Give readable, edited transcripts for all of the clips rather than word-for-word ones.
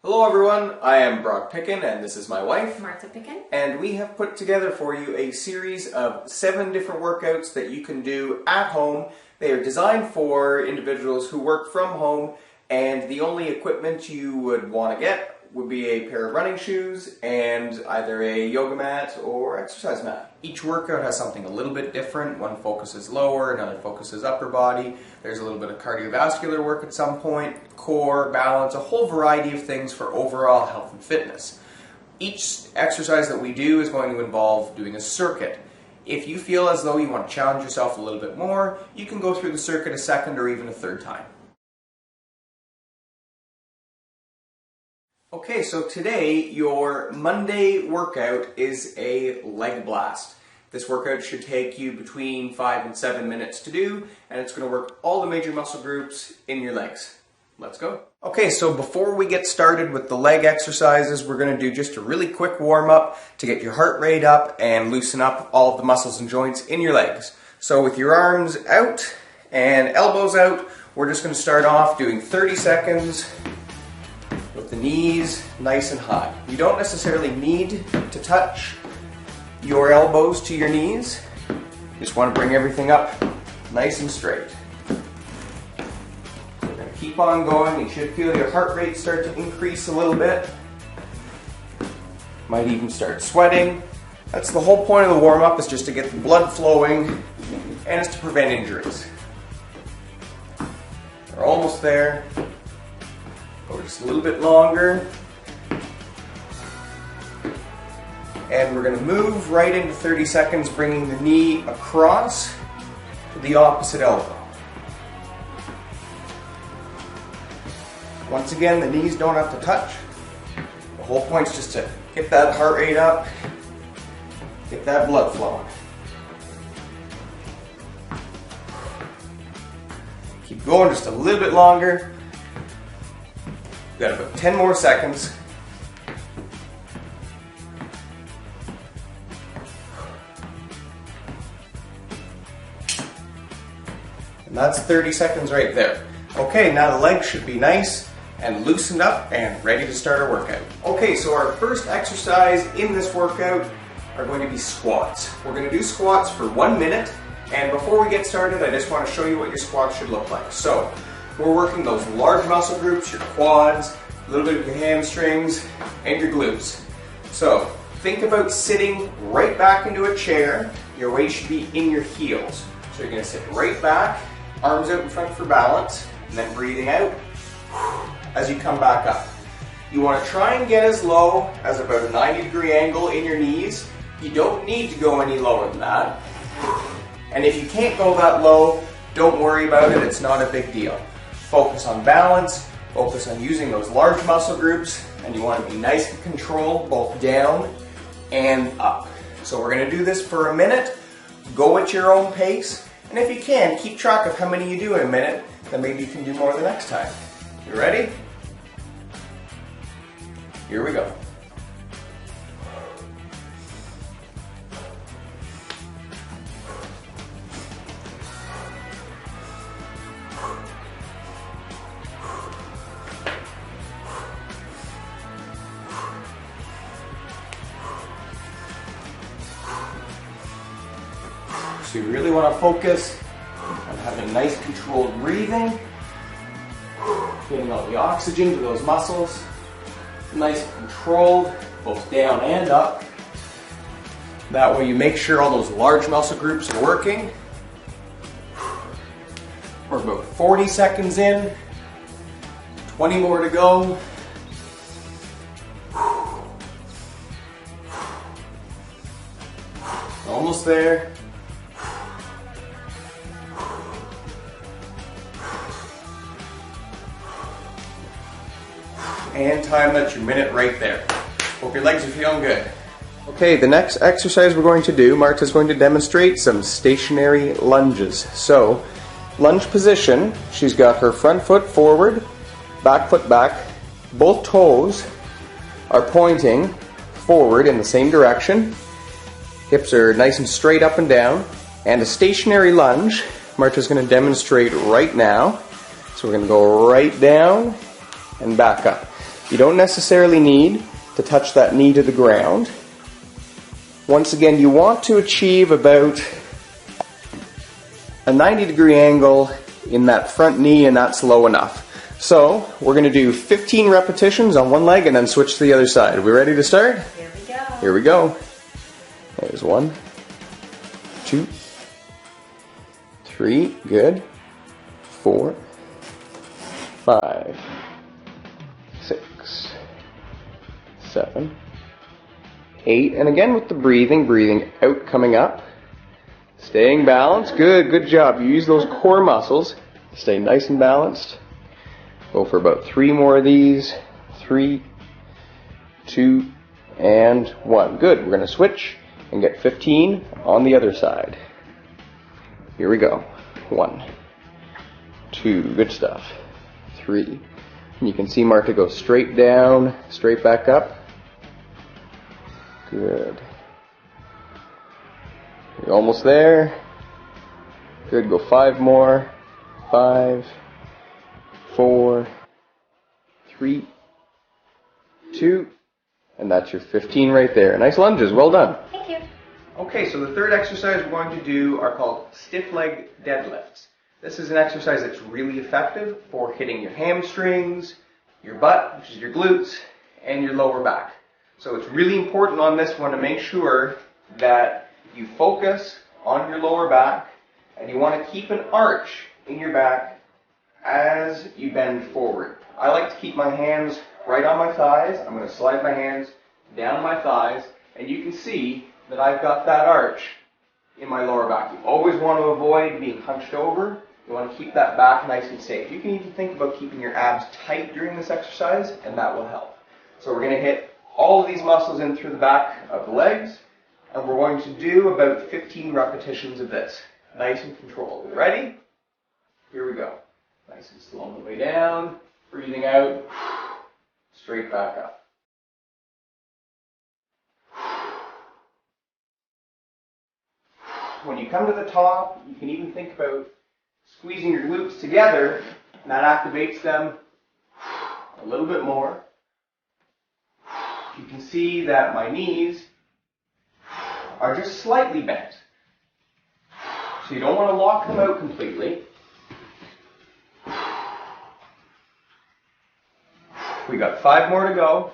Hello everyone, I am Brock Pickin and this is my wife, Martha Pickin. and we have put together for you a series of 7 different workouts that you can do at home. They are designed for individuals who work from home, and the only equipment you would want to get would be a pair of running shoes and either a yoga mat or exercise mat. Each workout has something a little bit different. One focuses lower, another focuses upper body. There's a little bit of cardiovascular work at some point, core, balance, a whole variety of things for overall health and fitness. Each exercise that we do is going to involve doing a circuit. If you feel as though you want to challenge yourself a little bit more, you can go through the circuit a second or even a third time. Okay, so today your Monday workout is a leg blast. This workout should take you between 5 and 7 minutes to do, and it's going to work all the major muscle groups in your legs. Let's go. Okay, so before we get started with the leg exercises, we're going to do just a really quick warm-up to get your heart rate up and loosen up all of the muscles and joints in your legs. So with your arms out and elbows out, we're just going to start off doing 30 seconds with the knees nice and high. You don't necessarily need to touch your elbows to your knees. You just want to bring everything up nice and straight. So we're going to keep on going. You should feel your heart rate start to increase a little bit. Might even start sweating. That's the whole point of the warm-up, is just to get the blood flowing, and it's to prevent injuries. We're almost there. Go just a little bit longer. And we're going to move right into 30 seconds, bringing the knee across to the opposite elbow. Once again, the knees don't have to touch. The whole point is just to get that heart rate up, get that blood flowing. Keep going just a little bit longer. We've got about 10 more seconds. And that's 30 seconds right there. Okay, now the legs should be nice and loosened up and ready to start our workout. Okay, so our first exercise in this workout are going to be squats. We're going to do squats for 1 minute, and before we get started, I just want to show you what your squats should look like. So, we're working those large muscle groups, your quads, a little bit of your hamstrings, and your glutes. So, think about sitting right back into a chair. Your weight should be in your heels. So you're going to sit right back, arms out in front for balance, and then breathing out as you come back up. You want to try and get as low as about a 90-degree angle in your knees. You don't need to go any lower than that. And if you can't go that low, don't worry about it, it's not a big deal. Focus on balance, focus on using those large muscle groups, and you want to be nice and controlled both down and up. So we're going to do this for a minute. Go at your own pace, and if you can, keep track of how many you do in a minute, then maybe you can do more the next time. You ready? Here we go. So you really want to focus on having nice controlled breathing, getting all the oxygen to those muscles, nice and controlled, both down and up. That way you make sure all those large muscle groups are working. We're about 40 seconds in, 20 more to go. Almost there. And time, that's your minute right there. Hope your legs are feeling good. Okay, the next exercise we're going to do, Marta's going to demonstrate some stationary lunges. So, lunge position, she's got her front foot forward, back foot back, both toes are pointing forward in the same direction. Hips are nice and straight up and down. And a stationary lunge, Marta's going to demonstrate right now. So we're going to go right down and back up. You don't necessarily need to touch that knee to the ground. Once again, you want to achieve about a 90-degree angle in that front knee, and that's low enough. So we're going to do 15 repetitions on one leg and then switch to the other side. Are we ready to start? Here we go. Here we go. There's 1, 2, 3, good, 4, 5, 6, 7, 8, and again with the breathing out, coming up, staying balanced, good job. You use those core muscles, stay nice and balanced. Go for about 3 more of these, 3, 2, and 1. Good, we're going to switch and get 15 on the other side. Here we go. 1, 2, good stuff. 3, and you can see Marta go straight down, straight back up. Good. You're almost there. Good, go 5 more. 5, 4, 3, 2, and that's your 15 right there. Nice lunges, well done. Thank you. Okay, so the third exercise we're going to do are called stiff leg deadlifts. This is an exercise that's really effective for hitting your hamstrings, your butt, which is your glutes, and your lower back. So it's really important on this one to make sure that you focus on your lower back, and you want to keep an arch in your back as you bend forward. I like to keep my hands right on my thighs. I'm going to slide my hands down my thighs, and you can see that I've got that arch in my lower back. You always want to avoid being hunched over. You want to keep that back nice and safe. You can even think about keeping your abs tight during this exercise, and that will help. So we're going to hit all of these muscles in through the back of the legs, and we're going to do about 15 repetitions of this. Nice and controlled. Ready? Here we go. Nice and slow on the way down, breathing out, straight back up. When you come to the top, you can even think about squeezing your glutes together, and that activates them a little bit more. You can see that my knees are just slightly bent. So you don't want to lock them out completely. We got 5 more to go.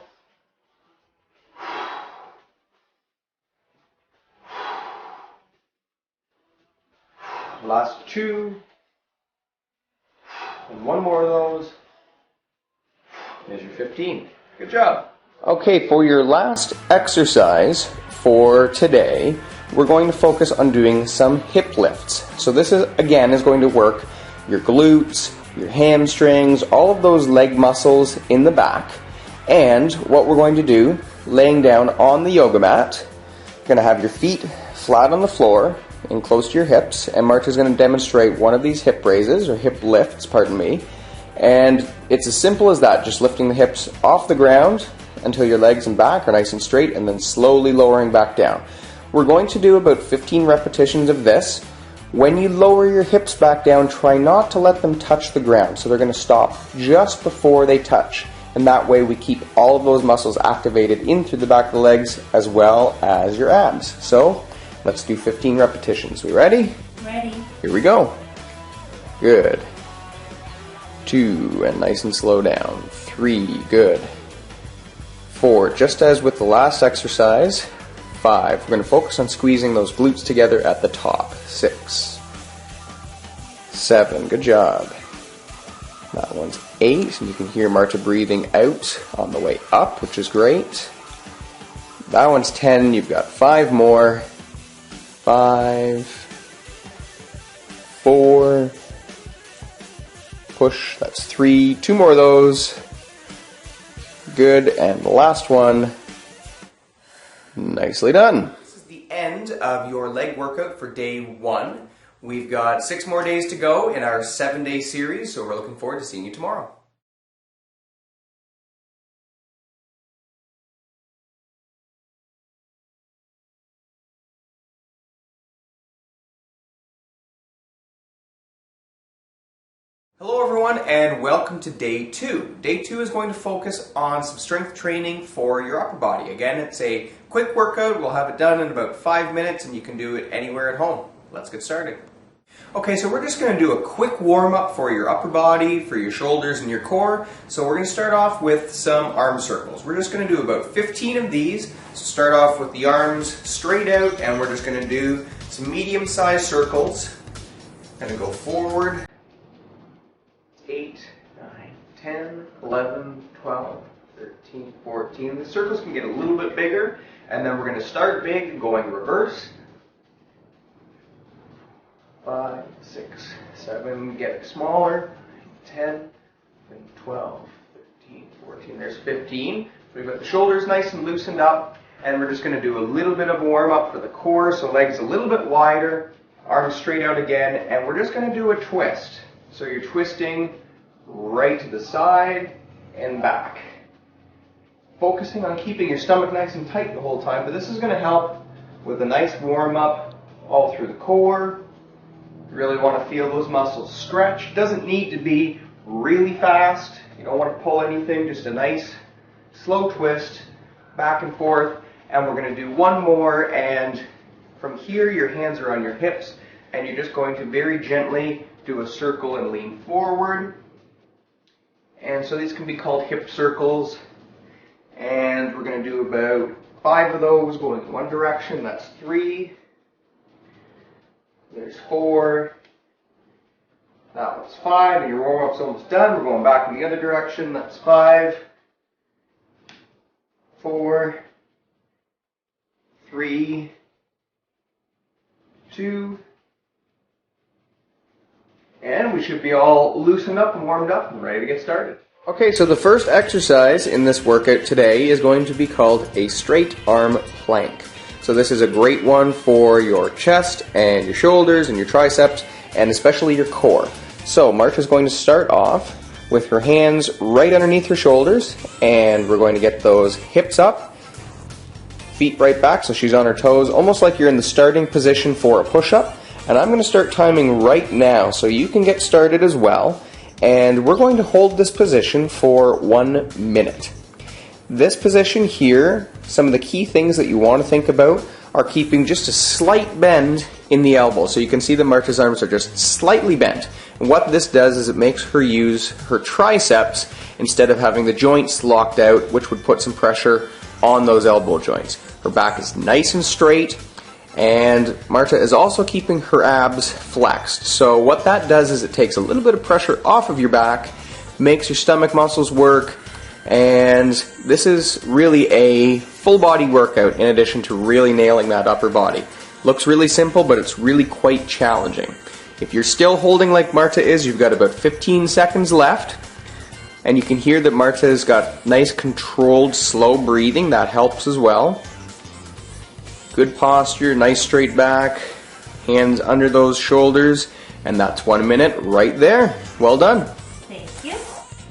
Last 2. And 1 more of those. There's your 15. Good job. Okay, for your last exercise for today, we're going to focus on doing some hip lifts. So this is going to work your glutes, your hamstrings, all of those leg muscles in the back. And what we're going to do, laying down on the yoga mat, you're going to have your feet flat on the floor and close to your hips, and Marta's going to demonstrate one of these hip raises, or hip lifts, pardon me. And it's as simple as that, just lifting the hips off the ground until your legs and back are nice and straight, and then slowly lowering back down. We're going to do about 15 repetitions of this. When you lower your hips back down, try not to let them touch the ground. So they're going to stop just before they touch. And that way we keep all of those muscles activated in through the back of the legs as well as your abs. So let's do 15 repetitions. We ready? Ready. Here we go. Good. 2, and nice and slow down. 3, good. 4, just as with the last exercise. 5, we're going to focus on squeezing those glutes together at the top. 6, 7, good job. That one's 8, and you can hear Marta breathing out on the way up, which is great. That one's 10, you've got 5 more. 5, 4, push, that's 3, 2 more of those. Good, and the last one. Nicely done. This is the end of your leg workout for day 1. We've got 6 more days to go in our 7-day series, so we're looking forward to seeing you tomorrow. Hello everyone and welcome to day 2. Day 2 is going to focus on some strength training for your upper body. Again, it's a quick workout. We'll have it done in about 5 minutes and you can do it anywhere at home. Let's get started. Okay, so we're just going to do a quick warm-up for your upper body, for your shoulders and your core. So we're going to start off with some arm circles. We're just going to do about 15 of these. So start off with the arms straight out and we're just going to do some medium-sized circles. Going to go forward. 8, 9, 10, 11, 12, 13, 14. The circles can get a little bit bigger, and then we're going to start big, going reverse. 5, 6, 7, get smaller. 10, 12, 13, 14. There's 15. We've got the shoulders nice and loosened up, and we're just going to do a little bit of a warm-up for the core, so legs a little bit wider, arms straight out again, and we're just going to do a twist. So you're twisting right to the side and back. Focusing on keeping your stomach nice and tight the whole time, but this is going to help with a nice warm-up all through the core. You really want to feel those muscles stretch. Doesn't need to be really fast. You don't want to pull anything, just a nice slow twist back and forth. And we're going to do one more, and from here your hands are on your hips and you're just going to very gently do a circle and lean forward. And so these can be called hip circles. And we're going to do about 5 of those going in one direction. That's 3. There's 4. That one's 5. And your warm-up's almost done. We're going back in the other direction. That's 5. 4. 3. 2. And we should be all loosened up and warmed up and ready to get started. Okay, so the first exercise in this workout today is going to be called a straight arm plank. So this is a great one for your chest and your shoulders and your triceps and especially your core. So Marta's going to start off with her hands right underneath her shoulders, and we're going to get those hips up, feet right back so she's on her toes, almost like you're in the starting position for a push-up. And I'm going to start timing right now so you can get started as well. And we're going to hold this position for 1 minute. This position here, some of the key things that you want to think about are keeping just a slight bend in the elbow. So you can see that Marta's arms are just slightly bent. And what this does is it makes her use her triceps instead of having the joints locked out, which would put some pressure on those elbow joints. Her back is nice and straight. And Marta is also keeping her abs flexed. So what that does is it takes a little bit of pressure off of your back, makes your stomach muscles work, and this is really a full body workout in addition to really nailing that upper body. Looks really simple, but it's really quite challenging. If you're still holding like Marta is, you've got about 15 seconds left. And you can hear that Marta's got nice controlled slow breathing. That helps as well. Good posture, nice straight back, hands under those shoulders, and that's 1 minute right there. Well done. Thank you.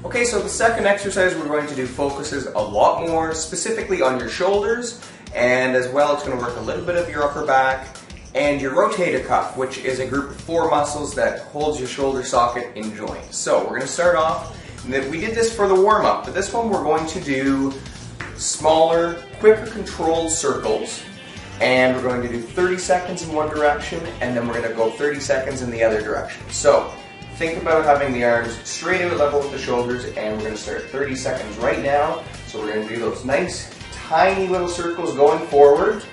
Okay, so the second exercise we're going to do focuses a lot more specifically on your shoulders, and as well it's going to work a little bit of your upper back and your rotator cuff, which is a group of 4 muscles that holds your shoulder socket in joint. So we're going to start off, we did this for the warm-up, but this one we're going to do smaller, quicker controlled circles. And we're going to do 30 seconds in one direction, and then we're going to go 30 seconds in the other direction. So think about having the arms straight out level with the shoulders, and we're going to start 30 seconds right now. So we're going to do those nice, tiny little circles going forward.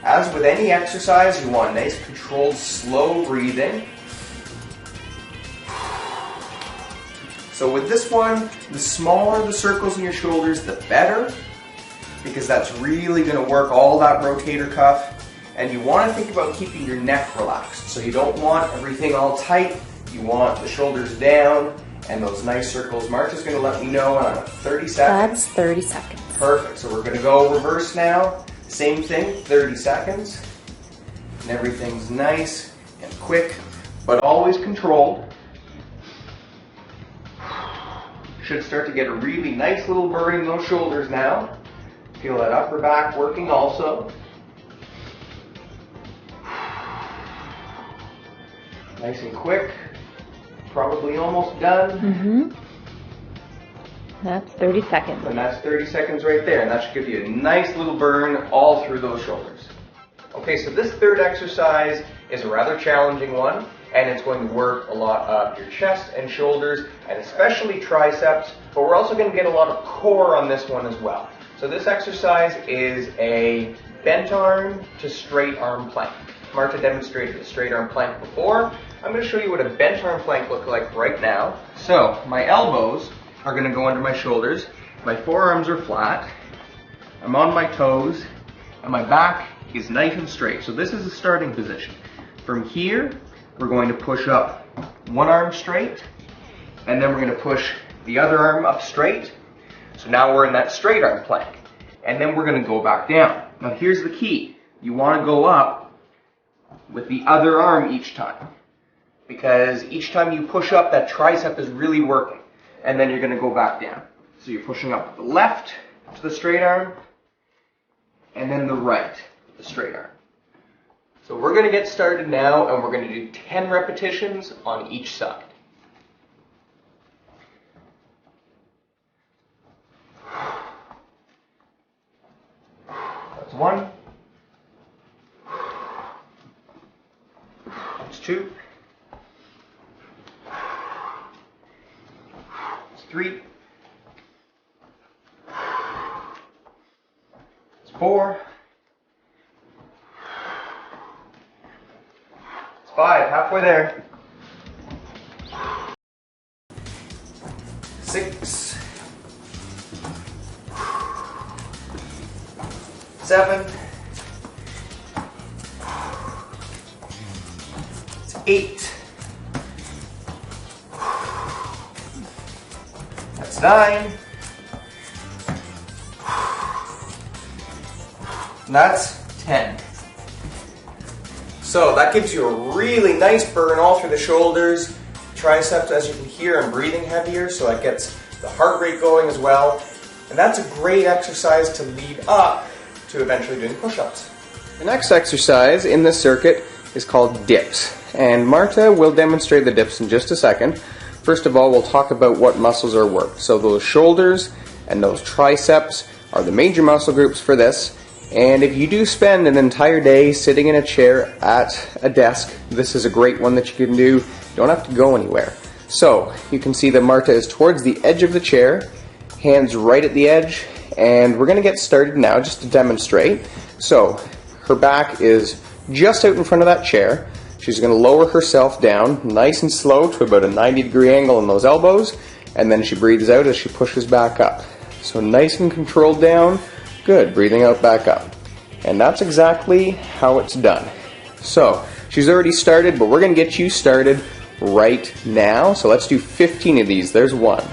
As with any exercise, you want nice, controlled, slow breathing. So with this one, the smaller the circles in your shoulders, the better, because that's really going to work all that rotator cuff. And you want to think about keeping your neck relaxed. So you don't want everything all tight. You want the shoulders down and those nice circles. Marta's going to let me know on 30 seconds. That's 30 seconds. Perfect. So we're going to go reverse now. Same thing, 30 seconds. And everything's nice and quick, but always controlled. Should start to get a really nice little burn in those shoulders now. Feel that upper back working also. Nice and quick. probably almost done. That's 30 seconds. And that's 30 seconds right there, and that should give you a nice little burn all through those shoulders. Okay, so this third exercise is a rather challenging one, and it's going to work a lot of your chest and shoulders, and especially triceps, but we're also going to get a lot of core on this one as well. So this exercise is a bent arm to straight arm plank. Marta demonstrated a straight arm plank before. I'm going to show you what a bent arm plank looks like right now. So my elbows are going to go under my shoulders, my forearms are flat, I'm on my toes, and my back is nice and straight. So this is the starting position. From here, we're going to push up one arm straight, and then we're going to push the other arm up straight. So now we're in that straight arm plank. And then we're going to go back down. Now here's the key. You want to go up with the other arm each time, because each time you push up, that tricep is really working. And then you're going to go back down. So you're pushing up the left to the straight arm, and then the right to the straight arm. So we're going to get started now, and we're going to do 10 repetitions on each side. That's 1. That's 2. 3, it's 4, it's 5, halfway there, 6, 7, it's 8, that's 9, and that's 10. So that gives you a really nice burn all through the shoulders, triceps. As you can hear, I'm breathing heavier, so that gets the heart rate going as well. And that's a great exercise to lead up to eventually doing push-ups. The next exercise in this circuit is called dips, and Marta will demonstrate the dips in just a second. First of all, we'll talk about what muscles are worked. So those shoulders and those triceps are the major muscle groups for this. And if you do spend an entire day sitting in a chair at a desk, this is a great one that you can do. You don't have to go anywhere. So you can see that Marta is towards the edge of the chair, hands right at the edge, and we're going to get started now just to demonstrate. So her back is just out in front of that chair. She's going to lower herself down nice and slow to about a 90-degree angle in those elbows, and then she breathes out as she pushes back up. So nice and controlled down. Good. Breathing out back up. And that's exactly how it's done. So she's already started, but we're going to get you started right now. So let's do 15 of these. There's 1,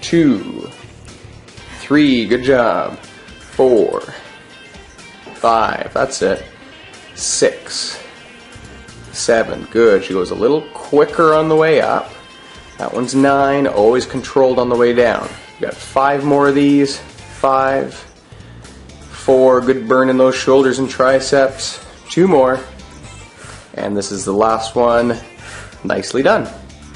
2, 3. Good job. 4, 5. That's it. 6, 7, good. She goes a little quicker on the way up. That one's 9, always controlled on the way down. We've got 5 more of these. 5, 4, good burn in those shoulders and triceps. 2 more. And this is the last one. Nicely done.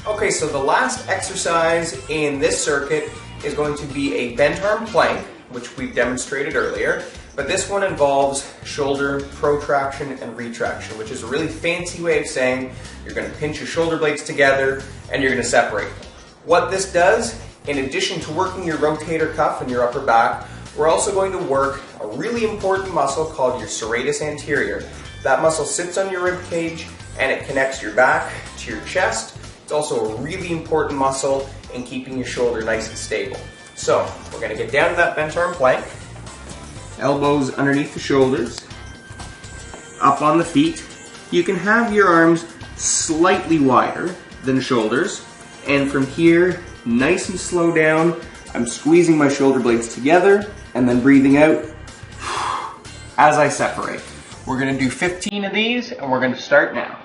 Okay, so the last exercise in this circuit is going to be a bent arm plank, which we've demonstrated earlier. But this one involves shoulder protraction and retraction, which is a really fancy way of saying you're going to pinch your shoulder blades together and you're going to separate them. What this does, in addition to working your rotator cuff and your upper back, we're also going to work a really important muscle called your serratus anterior. That muscle sits on your rib cage and it connects your back to your chest. It's also a really important muscle in keeping your shoulder nice and stable. So we're going to get down to that bent arm plank. Elbows underneath the shoulders, up on the feet. You can have your arms slightly wider than the shoulders, and from here, nice and slow down, I'm squeezing my shoulder blades together and then breathing out as I separate. We're going to do 15 of these and we're going to start now.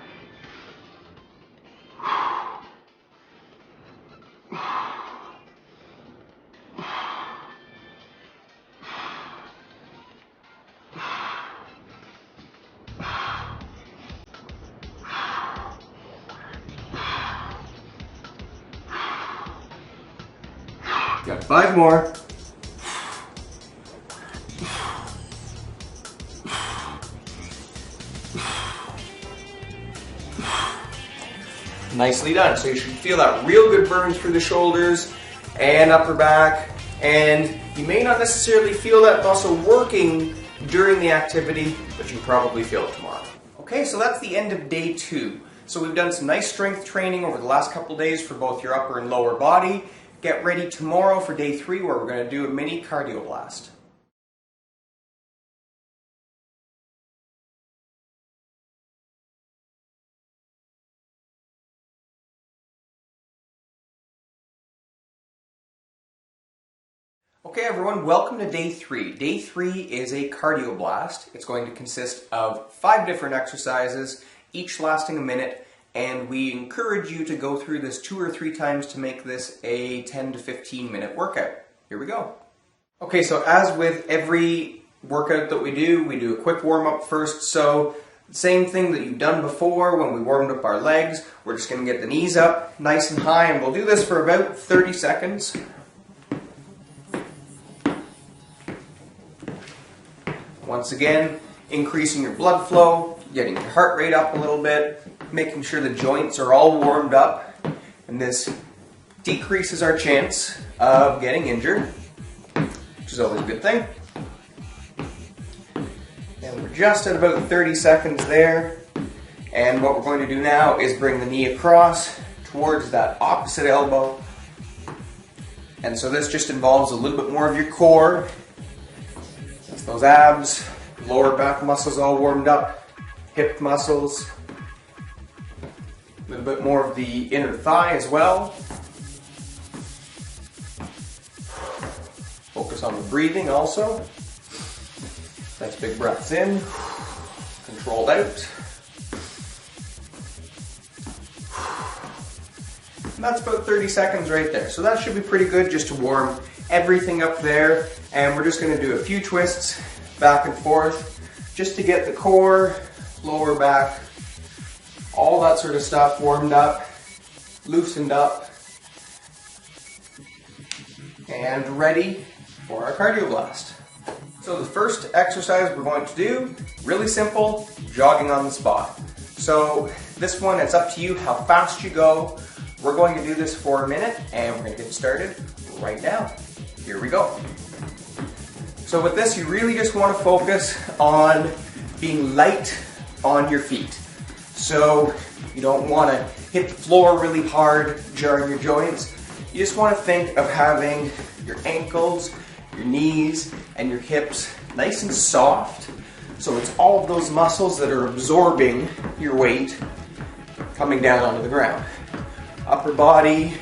Got 5 more. Nicely done. So you should feel that real good burns through the shoulders and upper back. And you may not necessarily feel that muscle working during the activity, but you probably feel it tomorrow. Okay, so that's the end of day 2. So we've done some nice strength training over the last couple days for both your upper and lower body. Get ready tomorrow for day 3 where we're going to do a mini cardio blast. Okay everyone, welcome to day 3. Day 3 is a cardio blast. It's going to consist of 5 different exercises, each lasting a minute, and we encourage you to go through this 2 or 3 times to make this a 10 to 15 minute workout. Here we go. Okay, so as with every workout that we do a quick warm up first. So same thing that you've done before when we warmed up our legs. We're just going to get the knees up nice and high, and we'll do this for about 30 seconds. Once again, increasing your blood flow, getting your heart rate up a little bit, making sure the joints are all warmed up, and this decreases our chance of getting injured, which is always a good thing. And we're just at about 30 seconds there, and what we're going to do now is bring the knee across towards that opposite elbow, and so this just involves a little bit more of your core. Those abs, lower back muscles all warmed up, hip muscles, a little bit more of the inner thigh as well. Focus on the breathing also. That's big breaths in, controlled out. And that's about 30 seconds right there. So that should be pretty good just to warm everything up there. And we're just going to do a few twists back and forth just to get the core, lower back, all that sort of stuff warmed up, loosened up, and ready for our cardio blast. So the first exercise we're going to do, really simple, jogging on the spot. So this one, it's up to you how fast you go. We're going to do this for a minute, and we're going to get started right now. Here we go. So with this, you really just want to focus on being light on your feet. So you don't want to hit the floor really hard, jarring your joints. You just want to think of having your ankles, your knees, and your hips nice and soft. So it's all of those muscles that are absorbing your weight coming down onto the ground. Upper body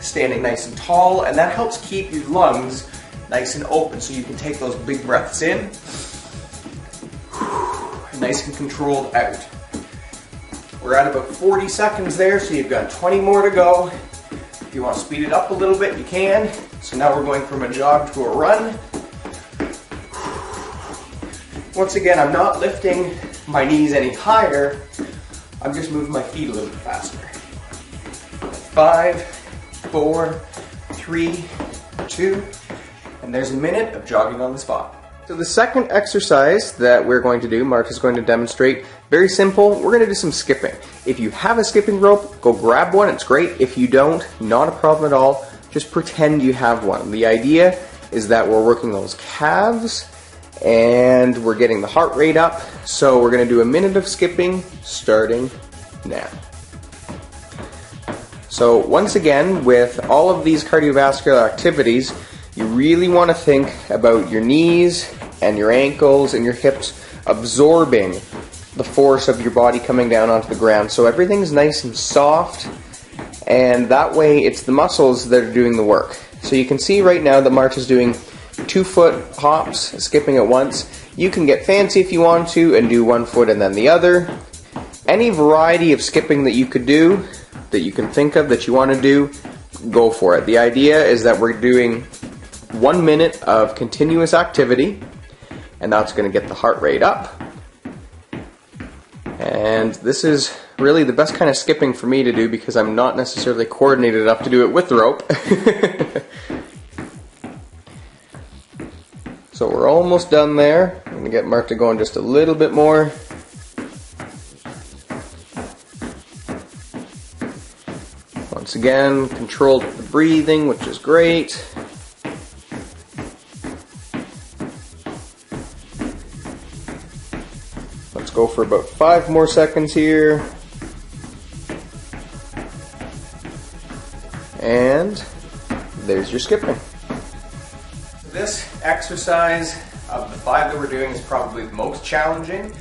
standing nice and tall, and that helps keep your lungs nice and open so you can take those big breaths in, nice and controlled out. We're at about 40 seconds there, so you've got 20 more to go. If you want to speed it up a little bit, you can. So now we're going from a jog to a run. Once again, I'm not lifting my knees any higher, I'm just moving my feet a little bit faster. 5, 4, 3, 2, and there's a minute of jogging on the spot. So the second exercise that we're going to do, Mark is going to demonstrate, very simple. We're going to do some skipping. If you have a skipping rope, go grab one, it's great. If you don't, not a problem at all. Just pretend you have one. The idea is that we're working those calves and we're getting the heart rate up. So we're going to do a minute of skipping starting now. So once again, with all of these cardiovascular activities, you really want to think about your knees and your ankles and your hips absorbing the force of your body coming down onto the ground. So everything's nice and soft, and that way it's the muscles that are doing the work. So you can see right now that Mark is doing 2-foot hops, skipping at once. You can get fancy if you want to and do 1 foot and then the other. Any variety of skipping that you could do, that you can think of that you want to do, go for it. The idea is that we're doing 1 minute of continuous activity, and that's going to get the heart rate up. And this is really the best kind of skipping for me to do because I'm not necessarily coordinated enough to do it with the rope. So we're almost done there. I'm going to get Marta going just a little bit more. Once again, controlled with the breathing, which is great. Let's go for about 5 more seconds here. And there's your skipping. This exercise of the 5 that we're doing is probably the most challenging,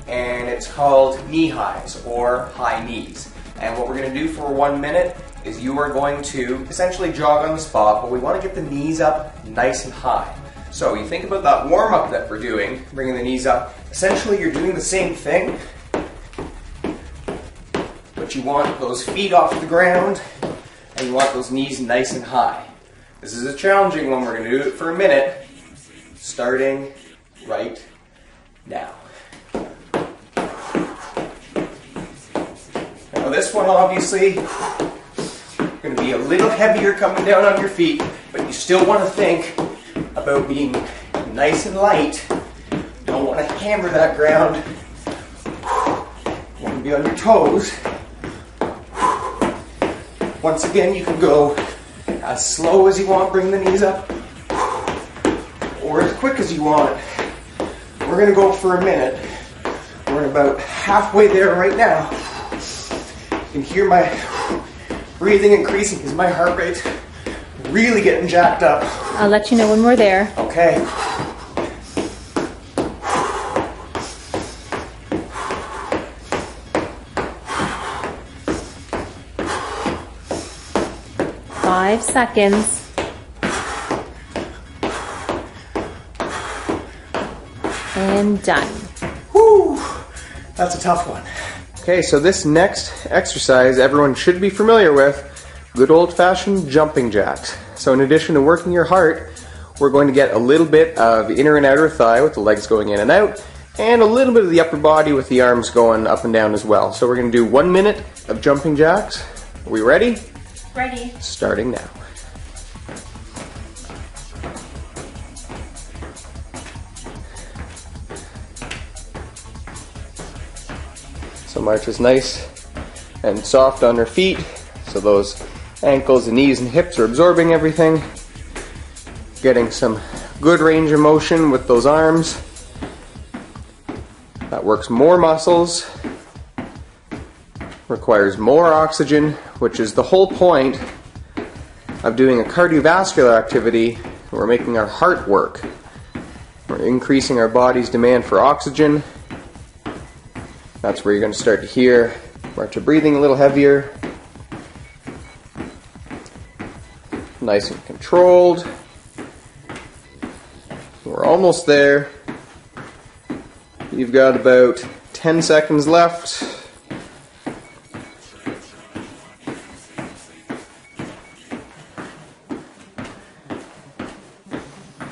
and it's called knee highs or high knees. And what we're going to do for 1 minute is you are going to essentially jog on the spot, but we want to get the knees up nice and high. So you think about that warm-up that we're doing, bringing the knees up. Essentially you're doing the same thing, but you want those feet off the ground and you want those knees nice and high. This is a challenging one. We're going to do it for a minute, starting right now. Now this one obviously going to be a little heavier coming down on your feet, but you still want to think about being nice and light. Don't want to hammer that ground. You want to be on your toes. Once again, you can go as slow as you want, bring the knees up, or as quick as you want. We're going to go for a minute. We're about halfway there right now. You can hear my breathing increasing because my heart rate really getting jacked up. I'll let you know when we're there. Okay. Five seconds. And done. Whew, that's a tough one. Okay, so this next exercise everyone should be familiar with, good old-fashioned jumping jacks. So in addition to working your heart, we're going to get a little bit of inner and outer thigh with the legs going in and out, and a little bit of the upper body with the arms going up and down as well. So we're going to do 1 minute of jumping jacks. Are we ready? Ready. Starting now. So Marta's nice and soft on her feet, so those ankles and knees and hips are absorbing everything. Getting some good range of motion with those arms. That works more muscles, requires more oxygen, which is the whole point of doing a cardiovascular activity. We're making our heart work. We're increasing our body's demand for oxygen. That's where you're going to start to hear Marta breathing a little heavier. Nice and controlled. We're almost there. You've got about 10 seconds left.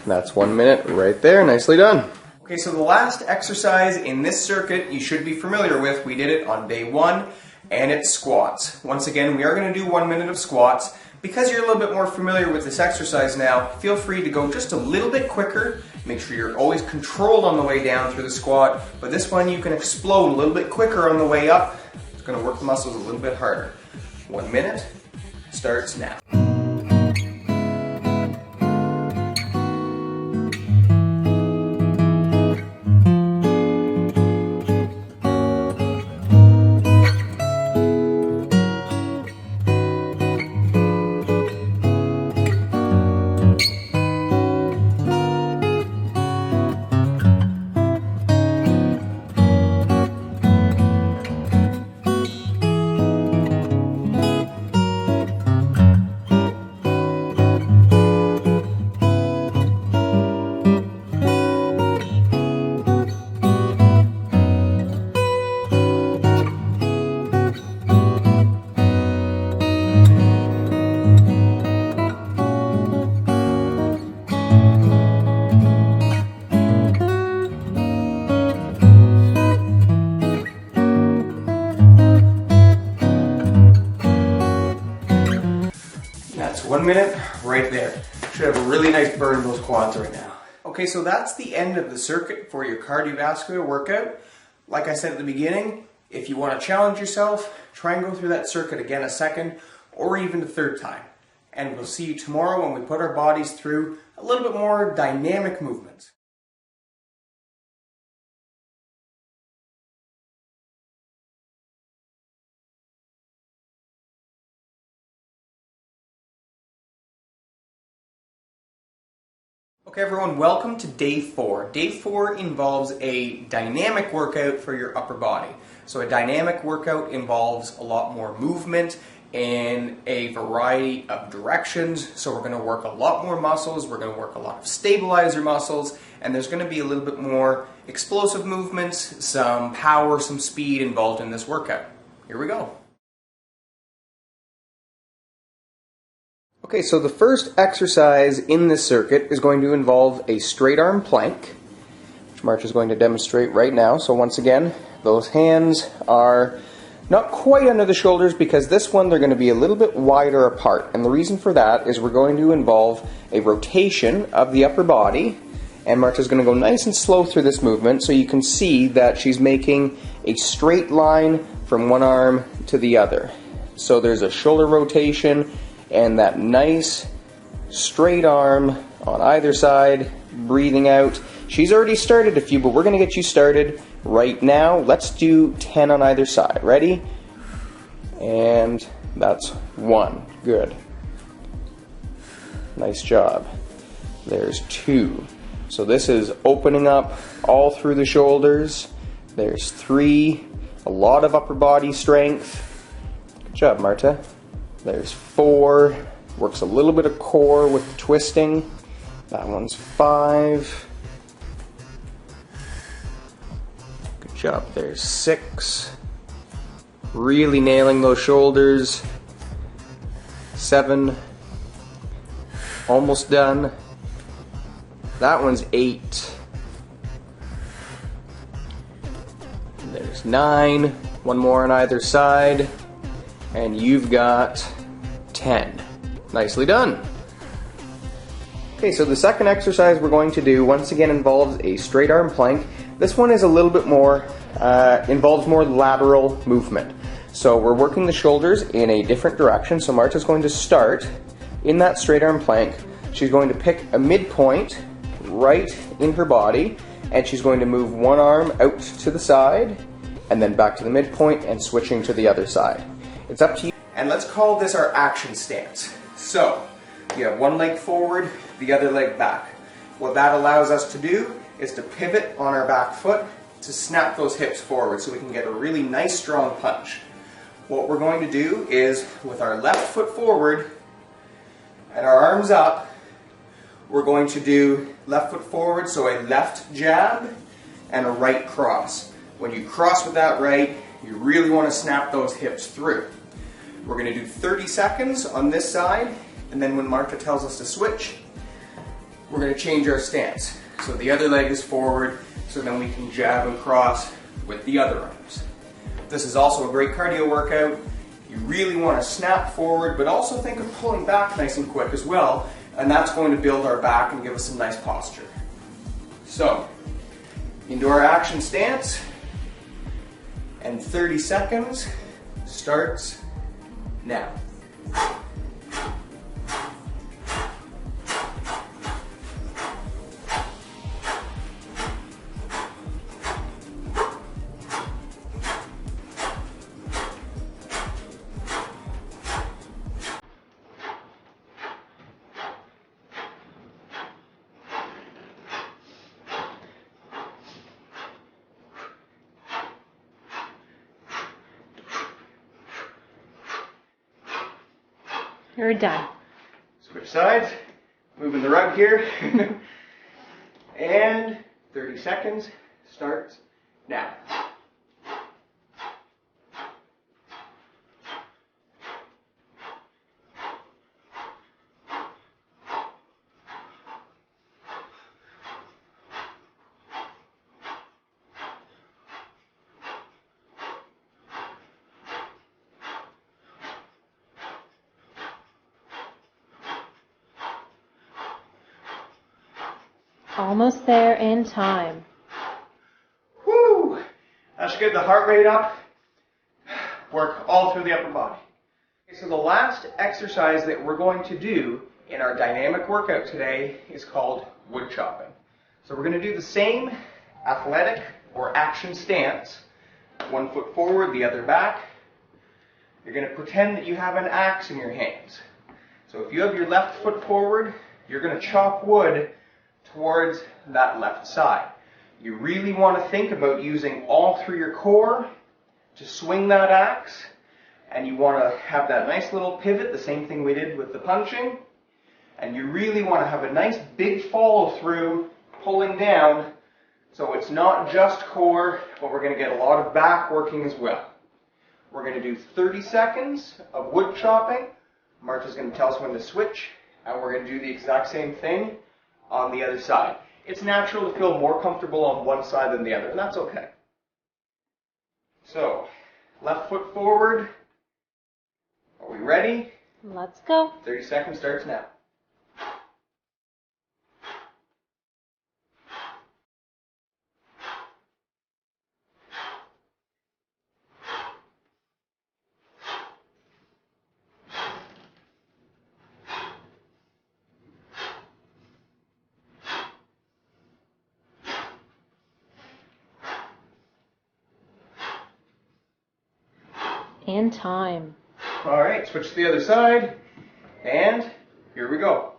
That's 1 minute right there. Nicely done. Okay, so the last exercise in this circuit you should be familiar with. We did it on day 1, and it's squats. Once again, we are going to do 1 minute of squats. Because you're a little bit more familiar with this exercise now, feel free to go just a little bit quicker. Make sure you're always controlled on the way down through the squat, but this one you can explode a little bit quicker on the way up. It's going to work the muscles a little bit harder. 1 minute starts now. That's 1 minute right there. Should have a really nice burn in those quads right now. Okay, so that's the end of the circuit for your cardiovascular workout. Like I said at the beginning, if you want to challenge yourself, try and go through that circuit again a second or even a third time. And we'll see you tomorrow when we put our bodies through a little bit more dynamic movements. Okay everyone, welcome to day 4. Day 4 involves a dynamic workout for your upper body. So a dynamic workout involves a lot more movement in a variety of directions. So we're going to work a lot more muscles, we're going to work a lot of stabilizer muscles, and there's going to be a little bit more explosive movements, some power, some speed involved in this workout. Here we go. Okay, so the first exercise in this circuit is going to involve a straight arm plank, which March is going to demonstrate right now. So once again, those hands are not quite under the shoulders because this one they're going to be a little bit wider apart. And the reason for that is we're going to involve a rotation of the upper body, and March is going to go nice and slow through this movement so you can see that she's making a straight line from one arm to the other. So there's a shoulder rotation and that nice straight arm on either side, breathing out. She's already started a few, but we're going to get you started right now. Let's do 10 on either side. Ready? And that's 1. Good. Nice job. There's 2. So this is opening up all through the shoulders. There's 3. A lot of upper body strength. Good job, Marta. There's 4, works a little bit of core with twisting. That one's 5. Good job. There's 6. Really nailing those shoulders. 7. Almost done. That one's 8. There's 9. One more on either side. And you've got 10. Nicely done. Okay, so the second exercise we're going to do once again involves a straight arm plank. This one is a little bit more, involves more lateral movement. So we're working the shoulders in a different direction. So Marta's going to start in that straight arm plank. She's going to pick a midpoint right in her body, and she's going to move one arm out to the side and then back to the midpoint and switching to the other side. It's up to you. And let's call this our action stance. So, you have one leg forward, the other leg back. What that allows us to do is to pivot on our back foot to snap those hips forward so we can get a really nice strong punch. What we're going to do is, with our left foot forward and our arms up, we're going to do left foot forward, so a left jab and a right cross. When you cross with that right, you really want to snap those hips through. We're going to do 30 seconds on this side, and then when Marta tells us to switch, we're going to change our stance. So the other leg is forward, so then we can jab and cross with the other arms. This is also a great cardio workout. You really want to snap forward, but also think of pulling back nice and quick as well, and that's going to build our back and give us some nice posture. So, into our action stance, and 30 seconds starts now. You're done. Switch sides, moving the rug here, and 30 seconds starts now. Almost there in time. Woo! That should get the heart rate up. Work all through the upper body. Okay, so the last exercise that we're going to do in our dynamic workout today is called wood chopping. So we're going to do the same athletic or action stance. One foot forward, the other back. You're going to pretend that you have an axe in your hands. So if you have your left foot forward, you're going to chop wood towards that left side. You really want to think about using all through your core to swing that axe, and you want to have that nice little pivot, the same thing we did with the punching, and you really want to have a nice big follow through pulling down, so it's not just core, but we're going to get a lot of back working as well. We're going to do 30 seconds of wood chopping. Marta's going to tell us when to switch, and we're going to do the exact same thing on the other side. It's natural to feel more comfortable on one side than the other, and that's okay. So, left foot forward. Are we ready? Let's go. 30 seconds starts now. In time. All right, switch to the other side, and here we go.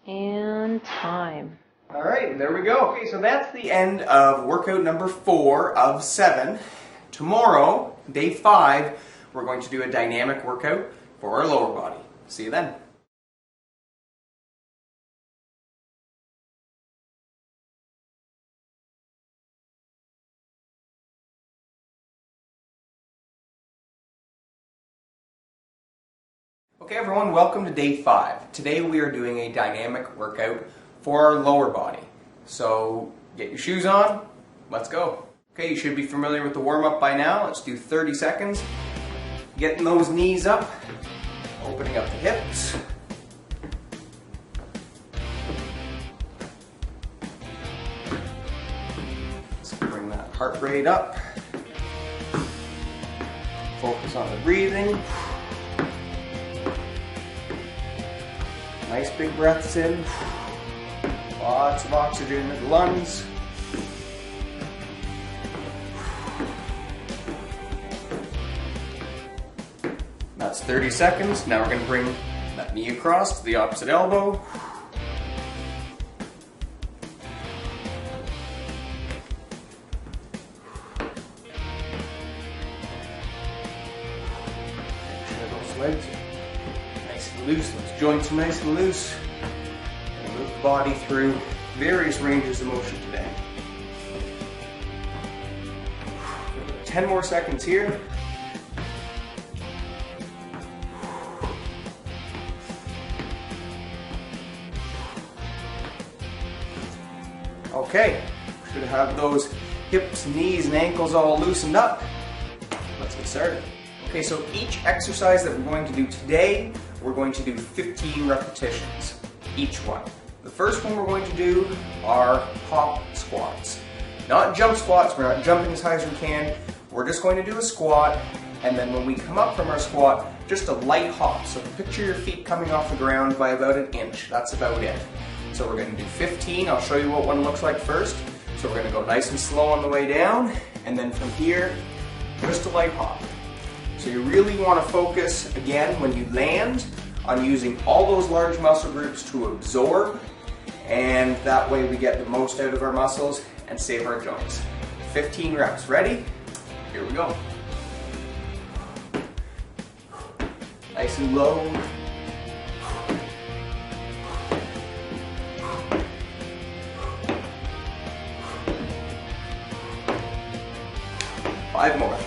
And time. All right, there we go. Okay, so that's the end of workout number 4 of 7. Tomorrow, day 5, we're going to do a dynamic workout for our lower body. See you then. Okay everyone, welcome to day 5. Today we are doing a dynamic workout for our lower body. So get your shoes on, let's go. Okay, you should be familiar with the warm-up by now. Let's do 30 seconds. Getting those knees up, opening up the hips. Let's bring that heart rate up. Focus on the breathing. Nice big breaths in. Lots of oxygen in the lungs. That's 30 seconds. Now we're going to bring that knee across to the opposite elbow. Make sure those legs are nice and loose. Those joints are nice and loose. And move the body through various ranges of motion today. 10 more seconds here. Okay, should have those hips, knees, and ankles all loosened up. Let's get started. Okay, so each exercise that we're going to do today, we're going to do 15 repetitions, each one. The first one we're going to do are hop squats. Not jump squats, we're not jumping as high as we can. We're just going to do a squat, and then when we come up from our squat, just a light hop. So picture your feet coming off the ground by about an inch. That's about it. So we're going to do 15. I'll show you what one looks like first. So we're going to go nice and slow on the way down, and then from here, just a light hop. So you really want to focus, again, when you land, on using all those large muscle groups to absorb, and that way we get the most out of our muscles and save our joints. 15 reps. Ready? Here we go. Nice and low. 5 more.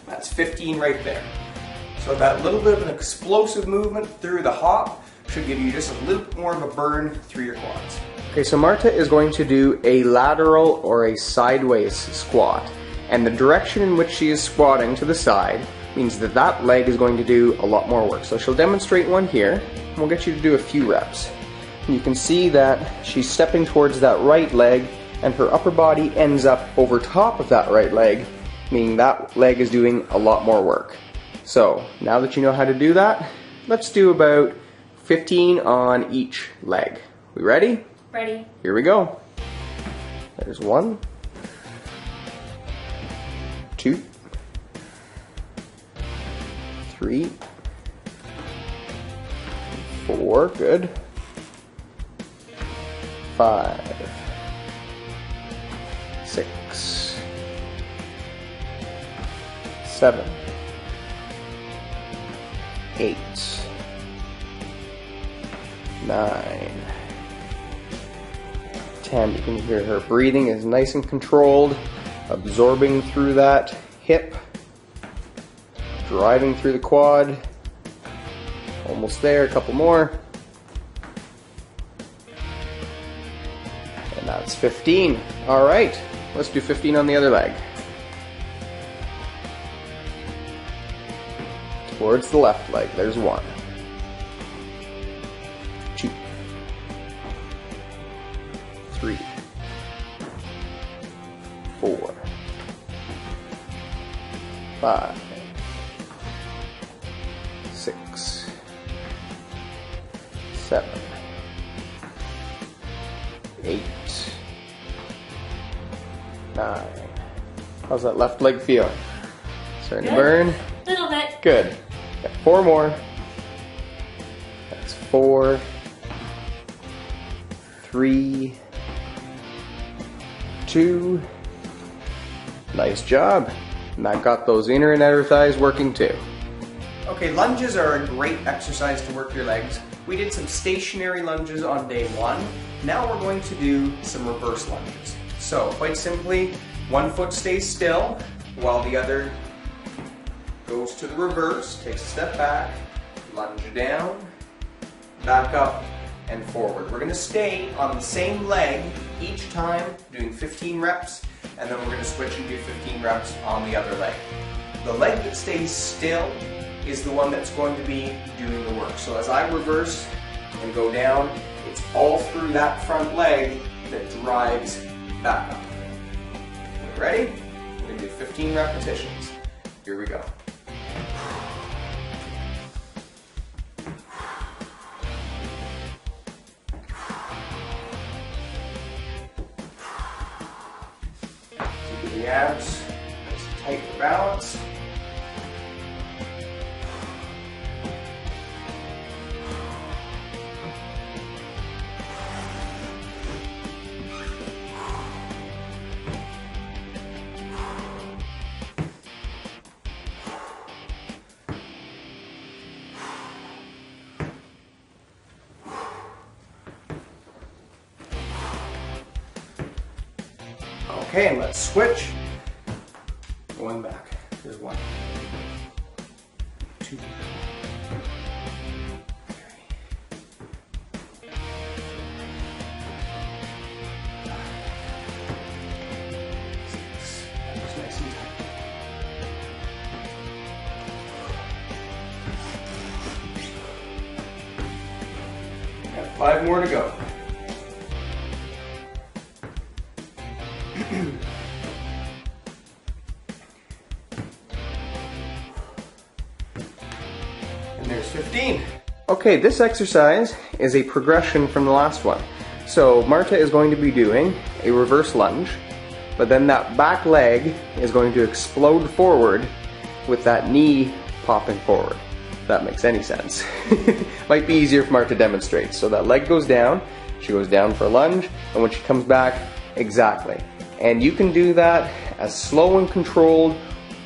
That's 15 right there. So that little bit of an explosive movement through the hop should give you just a little bit more of a burn through your quads. Okay, so Marta is going to do a lateral or a sideways squat. And the direction in which she is squatting to the side means that that leg is going to do a lot more work. So she'll demonstrate one here, and we'll get you to do a few reps. And you can see that she's stepping towards that right leg, and her upper body ends up over top of that right leg, meaning that leg is doing a lot more work. So now that you know how to do that, let's do about 15 on each leg. We ready? Ready. Here we go. There's 1, 2, 3, 4, good. 5, 6, 7, 8, 9, 10. You can hear her breathing is nice and controlled, absorbing through that hip, driving through the quad. Almost there, a couple more. And that's 15. All right, let's do 15 on the other leg. Towards the left leg, there's 1, 2, 3, 4, 5, 6, 7, 8, 9. How's that left leg feeling? Starting to burn? Little bit. Good. Got 4 more. That's 4, 3, 2. Nice job. And that got those inner and outer thighs working too. Okay, lunges are a great exercise to work your legs. We did some stationary lunges on day 1. Now we're going to do some reverse lunges. So, quite simply, one foot stays still while the other goes to the reverse, takes a step back, lunge down, back up, and forward. We're going to stay on the same leg each time, doing 15 reps, and then we're going to switch and do 15 reps on the other leg. The leg that stays still is the one that's going to be doing the work. So as I reverse and go down, it's all through that front leg that drives back up. Okay, ready? We're going to do 15 repetitions. Here we go. Keep the abs nice and tight for balance. Okay, and let's switch. Going back. Here's 1, 2, 3, 6. That was nice and tight. Got 5 more to go. And there's 15. Okay, this exercise is a progression from the last one. So Marta is going to be doing a reverse lunge, but then that back leg is going to explode forward with that knee popping forward. If that makes any sense. Might be easier if Marta demonstrates. So that leg goes down, she goes down for a lunge, and when she comes back, exactly. And you can do that as slow and controlled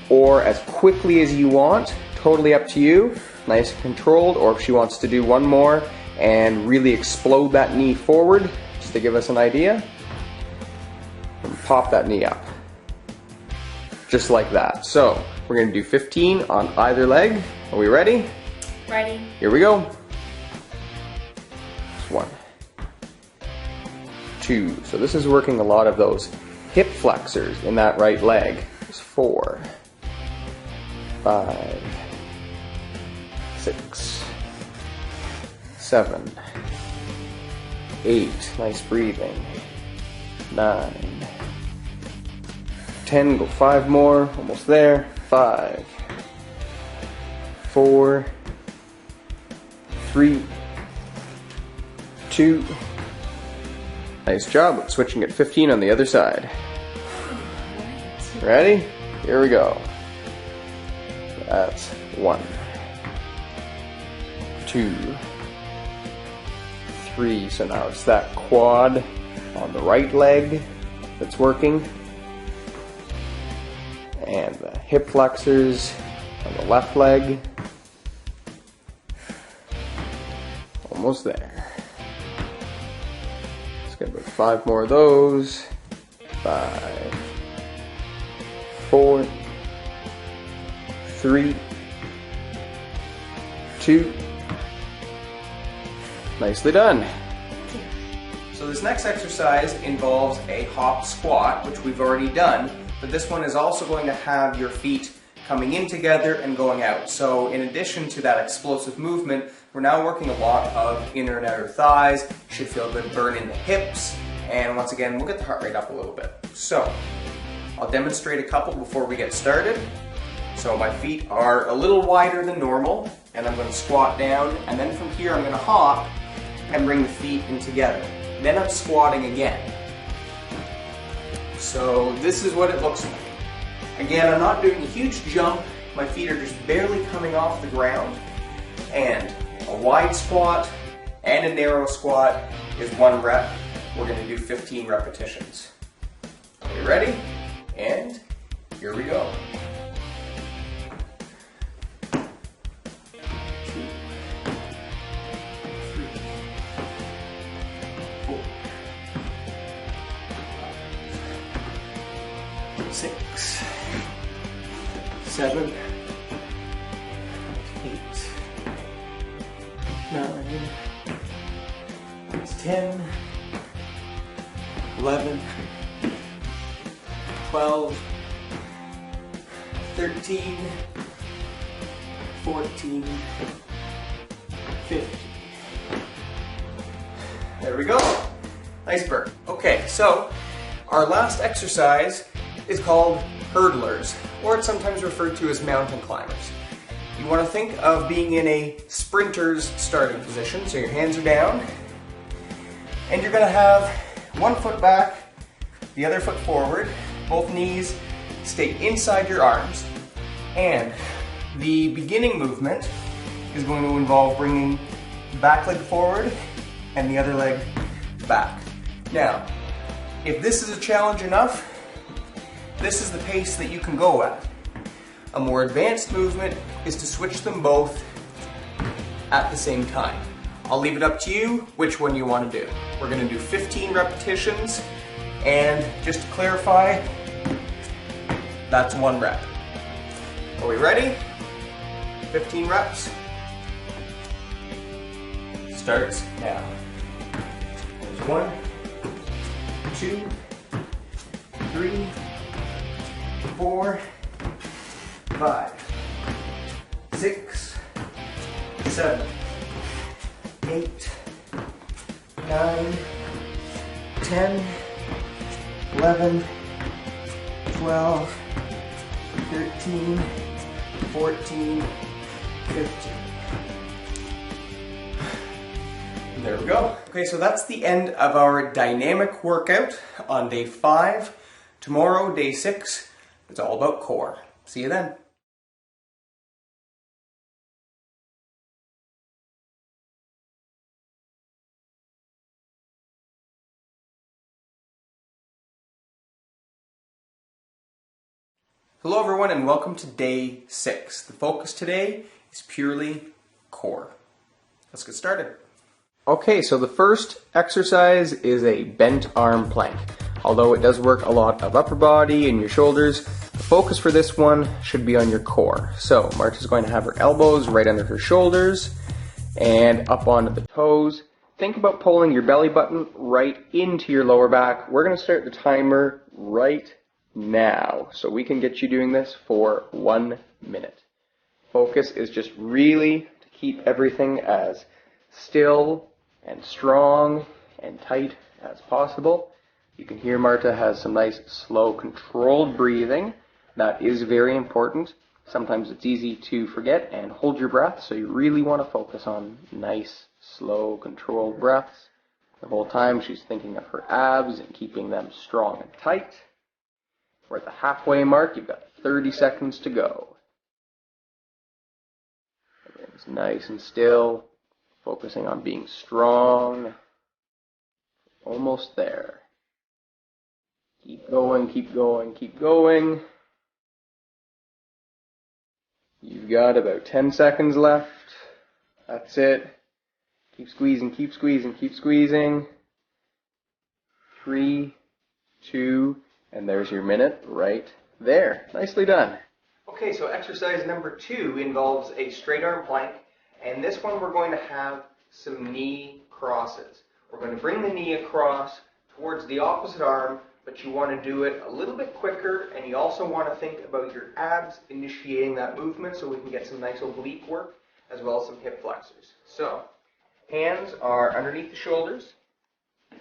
or as quickly as you want, totally up to you, nice and controlled, or if she wants to do one more and really explode that knee forward, to give us an idea. And pop that knee up. Just like that. So, we're going to do 15 on either leg. Are we ready? Ready. Here we go. 1, 2. So this is working a lot of those hip flexors in that right leg. 4, 5, 6, 7, 8. Nice breathing. 9, 10. Go 5 more. Almost there. 5, 4, 3, 2. Nice job. Switching at 15 on the other side. Ready? Here we go. That's 1, 2, 3. So now it's that quad on the right leg that's working. And the hip flexors on the left leg. Almost there. Let's get about 5 more of those. 5, 4, 3, 2. Nicely done. So this next exercise involves a hop squat, which we've already done, but this one is also going to have your feet coming in together and going out. So in addition to that explosive movement, we're now working a lot of inner and outer thighs. You should feel a good burn in the hips. And once again, we'll get the heart rate up a little bit. So I'll demonstrate a couple before we get started. So my feet are a little wider than normal, and I'm going to squat down, and then from here I'm going to hop and bring the feet in together. Then I'm squatting again. So this is what it looks like. Again, I'm not doing a huge jump. My feet are just barely coming off the ground. And a wide squat and a narrow squat is 1 rep. We're going to do 15 repetitions. Are we ready? And here we go. 2, 3, 4, 6, 7, 8, 9, 10, 11, 12, 13, 14, 15. There we go. Nice burn. Okay, so our last exercise is called hurdlers, or it's sometimes referred to as mountain climbers. You want to think of being in a sprinter's starting position, so your hands are down, and you're going to have one foot back, the other foot forward, both knees stay inside your arms, and the beginning movement is going to involve bringing the back leg forward and the other leg back. Now, if this is a challenge enough, this is the pace that you can go at. A more advanced movement is to switch them both at the same time. I'll leave it up to you which one you want to do. We're going to do 15 repetitions, and just to clarify, that's 1 rep. Are we ready? 15 reps. Starts now. There's 1, 2, 3, 4, 5, 6, 7, 8, 9, 10, 11, 12, 13, 14, 15. There we go. Okay, so that's the end of our dynamic workout on day 5. Tomorrow, day 6, it's all about core. See you then. Hello everyone and welcome to day 6. The focus today is purely core. Let's get started. Okay, so the first exercise is a bent arm plank. Although it does work a lot of upper body and your shoulders, the focus for this one should be on your core. So Marta's going to have her elbows right under her shoulders and up onto the toes. Think about pulling your belly button right into your lower back. We're going to start the timer right now, so we can get you doing this for 1 minute. Focus is just really to keep everything as still and strong and tight as possible. You can hear Marta has some nice, slow, controlled breathing. That is very important. Sometimes it's easy to forget and hold your breath, so you really want to focus on nice, slow, controlled breaths. The whole time she's thinking of her abs and keeping them strong and tight. We're at the halfway mark. You've got 30 seconds to go. Everything's nice and still, focusing on being strong. Almost there. Keep going, keep going, keep going. You've got about 10 seconds left. That's it. Keep squeezing, keep squeezing, keep squeezing. 3, 2, and there's your minute right there. Nicely done. Okay, so exercise number 2 involves a straight arm plank, and this one we're going to have some knee crosses. We're going to bring the knee across towards the opposite arm, but you want to do it a little bit quicker, and you also want to think about your abs initiating that movement so we can get some nice oblique work as well as some hip flexors. So, hands are underneath the shoulders,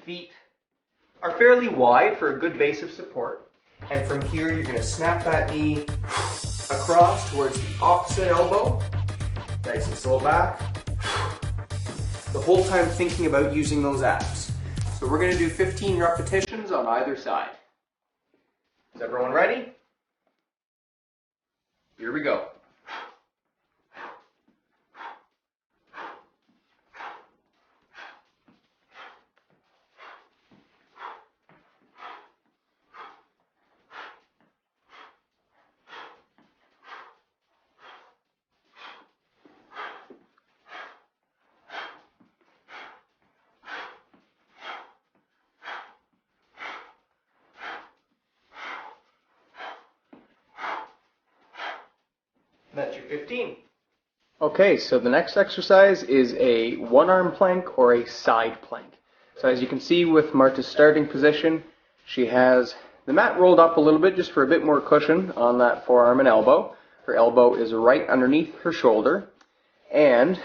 feet are fairly wide for a good base of support, and from here you're going to snap that knee across towards the opposite elbow, nice and slow back, the whole time thinking about using those abs. So we're going to do 15 repetitions on either side. Is everyone ready? Here we go. That's your 15. Okay, so the next exercise is a one-arm plank or a side plank. So as you can see with Marta's starting position, she has the mat rolled up a little bit just for a bit more cushion on that forearm and elbow. Her elbow is right underneath her shoulder, and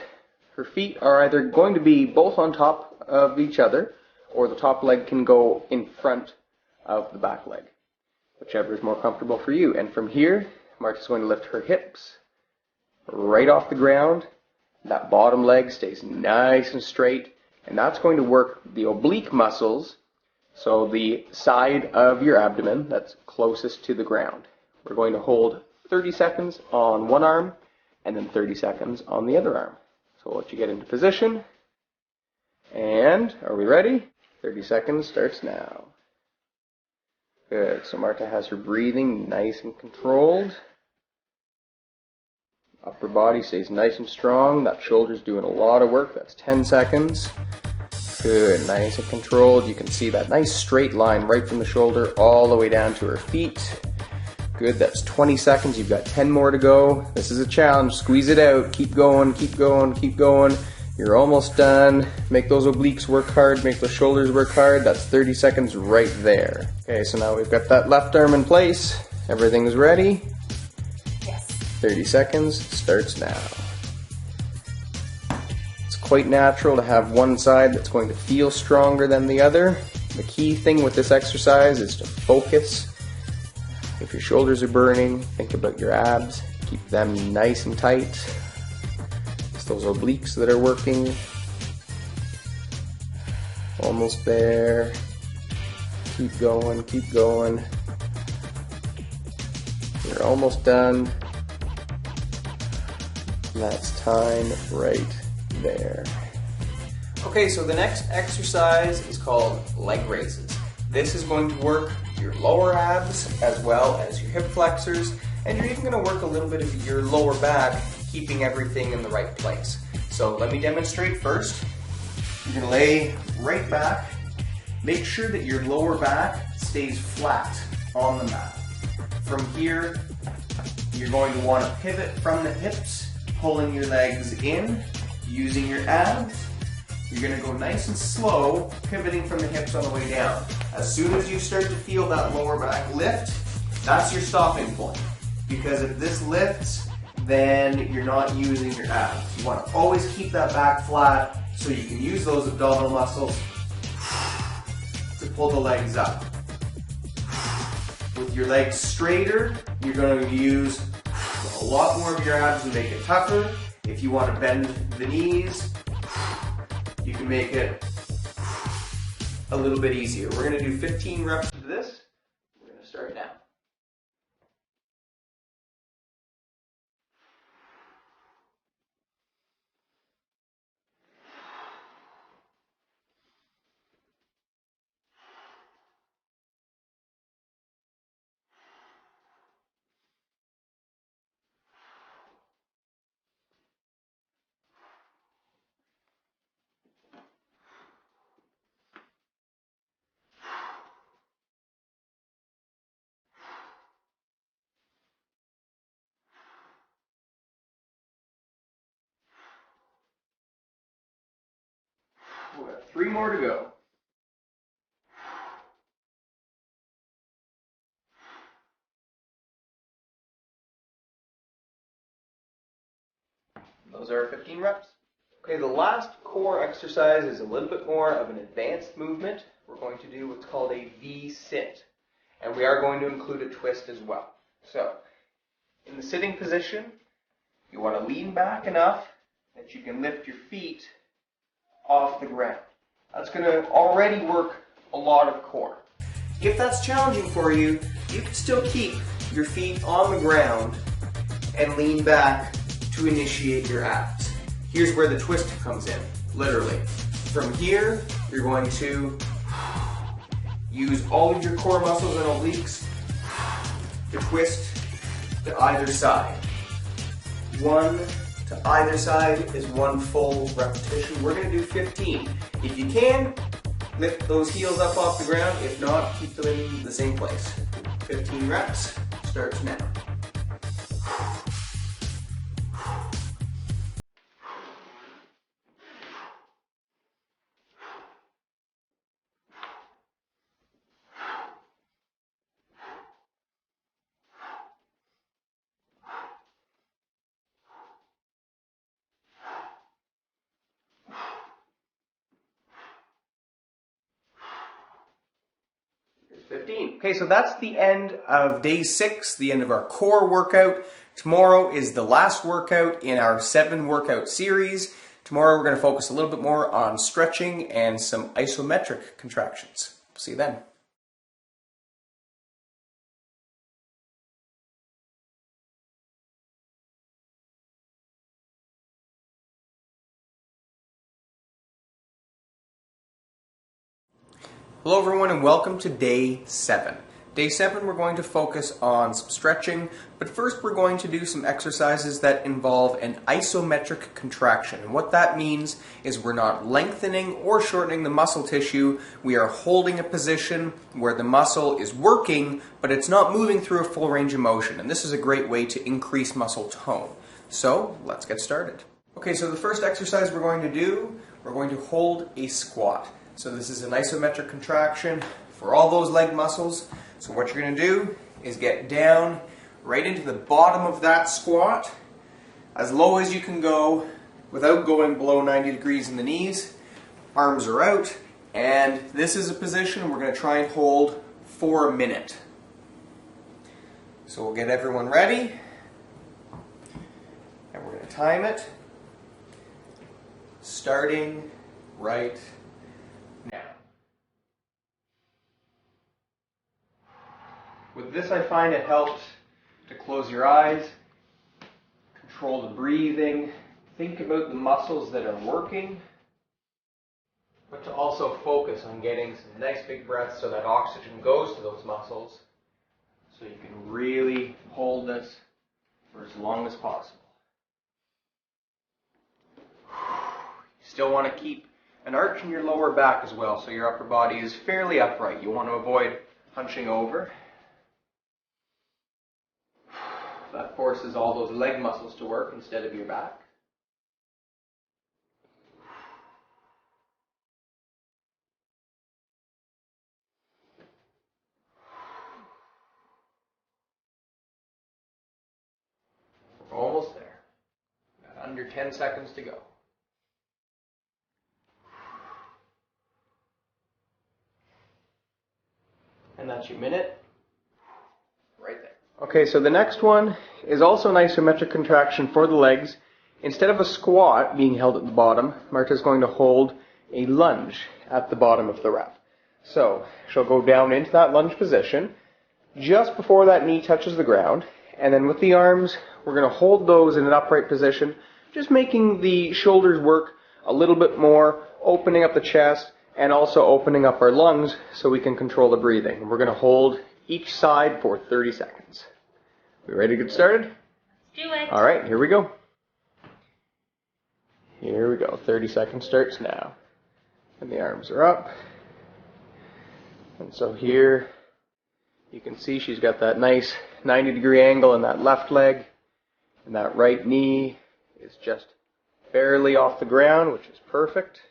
her feet are either going to be both on top of each other, or the top leg can go in front of the back leg, whichever is more comfortable for you. And from here, Marta's going to lift her hips right off the ground. That bottom leg stays nice and straight, and that's going to work the oblique muscles, so the side of your abdomen that's closest to the ground. We're going to hold 30 seconds on one arm and then 30 seconds on the other arm. So we'll let you get into position. And are we ready? 30 seconds starts now. Good. So Marta has her breathing nice and controlled. Upper body stays nice and strong. That shoulder's doing a lot of work. That's 10 seconds. Good. Nice and controlled. You can see that nice straight line right from the shoulder all the way down to her feet. Good. That's 20 seconds. You've got 10 more to go. This is a challenge. Squeeze it out. Keep going, keep going, keep going. You're almost done. Make those obliques work hard. Make those shoulders work hard. That's 30 seconds right there. Okay, so now we've got that left arm in place. Everything's ready. 30 seconds starts now. It's quite natural to have one side that's going to feel stronger than the other. The key thing with this exercise is to focus. If your shoulders are burning, think about your abs. Keep them nice and tight. It's those obliques that are working. Almost there. Keep going, keep going. You're almost done. That's time right there. Okay, so the next exercise is called leg raises. This is going to work your lower abs as well as your hip flexors, and you're even going to work a little bit of your lower back, keeping everything in the right place. So let me demonstrate first. You're going to lay right back. Make sure that your lower back stays flat on the mat. From here, you're going to want to pivot from the hips, pulling your legs in, using your abs. You're going to go nice and slow, pivoting from the hips on the way down. As soon as you start to feel that lower back lift, that's your stopping point. Because if this lifts, then you're not using your abs. You want to always keep that back flat so you can use those abdominal muscles to pull the legs up. With your legs straighter, you're going to use a lot more of your abs and make it tougher. If you want to bend the knees, you can make it a little bit easier. We're going to do 15 reps of this. We're going to start now. We have 3 more to go. Those are 15 reps. Okay, the last core exercise is a little bit more of an advanced movement. We're going to do what's called a V-sit. And we are going to include a twist as well. So, in the sitting position, you want to lean back enough that you can lift your feet off the ground. That's going to already work a lot of core. If that's challenging for you, you can still keep your feet on the ground and lean back to initiate your abs. Here's where the twist comes in, literally. From here, you're going to use all of your core muscles and obliques to twist to either side. One to either side is one full repetition. We're going to do 15. If you can, lift those heels up off the ground. If not, keep them in the same place. 15 reps starts now. Here's 15. Okay, so that's the end of day 6, the end of our core workout. Tomorrow is the last workout in our 7 workout series. Tomorrow we're going to focus a little bit more on stretching and some isometric contractions. See you then. Hello everyone and welcome to day 7. Day 7 we're going to focus on some stretching, but first we're going to do some exercises that involve an isometric contraction. And what that means is we're not lengthening or shortening the muscle tissue, we are holding a position where the muscle is working, but it's not moving through a full range of motion. And this is a great way to increase muscle tone. So let's get started. Okay, so the first exercise we're going to do, we're going to hold a squat. So this is an isometric contraction for all those leg muscles. So what you're going to do is get down right into the bottom of that squat, as low as you can go without going below 90 degrees in the knees. Arms are out, and this is a position we're going to try and hold for a minute. So we'll get everyone ready, and we're going to time it, starting right now. With this, I find it helps to close your eyes, control the breathing, think about the muscles that are working, but to also focus on getting some nice big breaths so that oxygen goes to those muscles, so you can really hold this for as long as possible. You still want to keep and arching your lower back as well, so your upper body is fairly upright. You want to avoid hunching over. That forces all those leg muscles to work instead of your back. We're almost there. Got under 10 seconds to go. And that's your minute right there. Okay, so the next one is also an isometric contraction for the legs. Instead of a squat being held at the bottom, Marta's going to hold a lunge at the bottom of the rep. So she'll go down into that lunge position just before that knee touches the ground, and then with the arms, we're going to hold those in an upright position, just making the shoulders work a little bit more, opening up the chest, and also opening up our lungs so we can control the breathing. We're going to hold each side for 30 seconds. We ready to get started? Let's do it. All right, here we go. Here we go. 30 seconds starts now. And the arms are up. And so here you can see she's got that nice 90-degree angle in that left leg. And that right knee is just barely off the ground, which is perfect.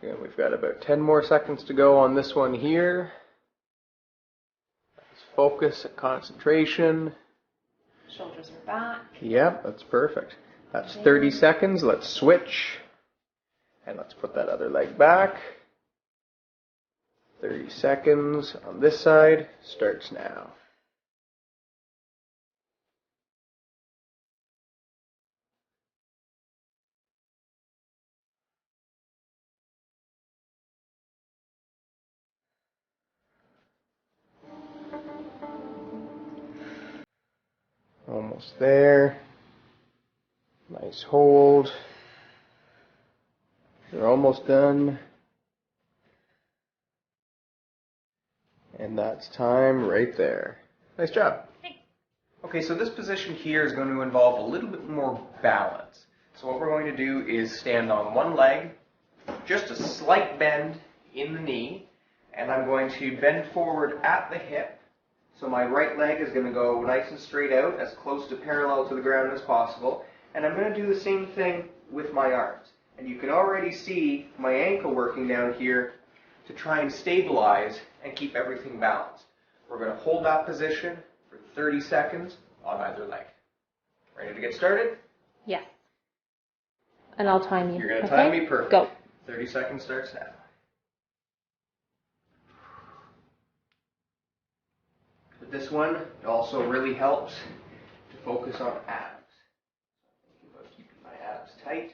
And we've got about 10 more seconds to go on this one here. Let's focus and concentration. Shoulders are back. Yep, that's perfect. That's 30 seconds. Let's switch. And let's put that other leg back. 30 seconds on this side. Starts now. Almost there. Nice hold. You're almost done. And that's time right there. Nice job. Thanks. Okay, so this position here is going to involve a little bit more balance. So what we're going to do is stand on one leg, just a slight bend in the knee, and I'm going to bend forward at the hip. So my right leg is going to go nice and straight out, as close to parallel to the ground as possible. And I'm going to do the same thing with my arms. And you can already see my ankle working down here to try and stabilize and keep everything balanced. We're going to hold that position for 30 seconds on either leg. Ready to get started? Yes. And I'll time you. You're going to time me perfect. Go. 30 seconds starts now. With this one, it also really helps to focus on abs. Think about keeping my abs tight.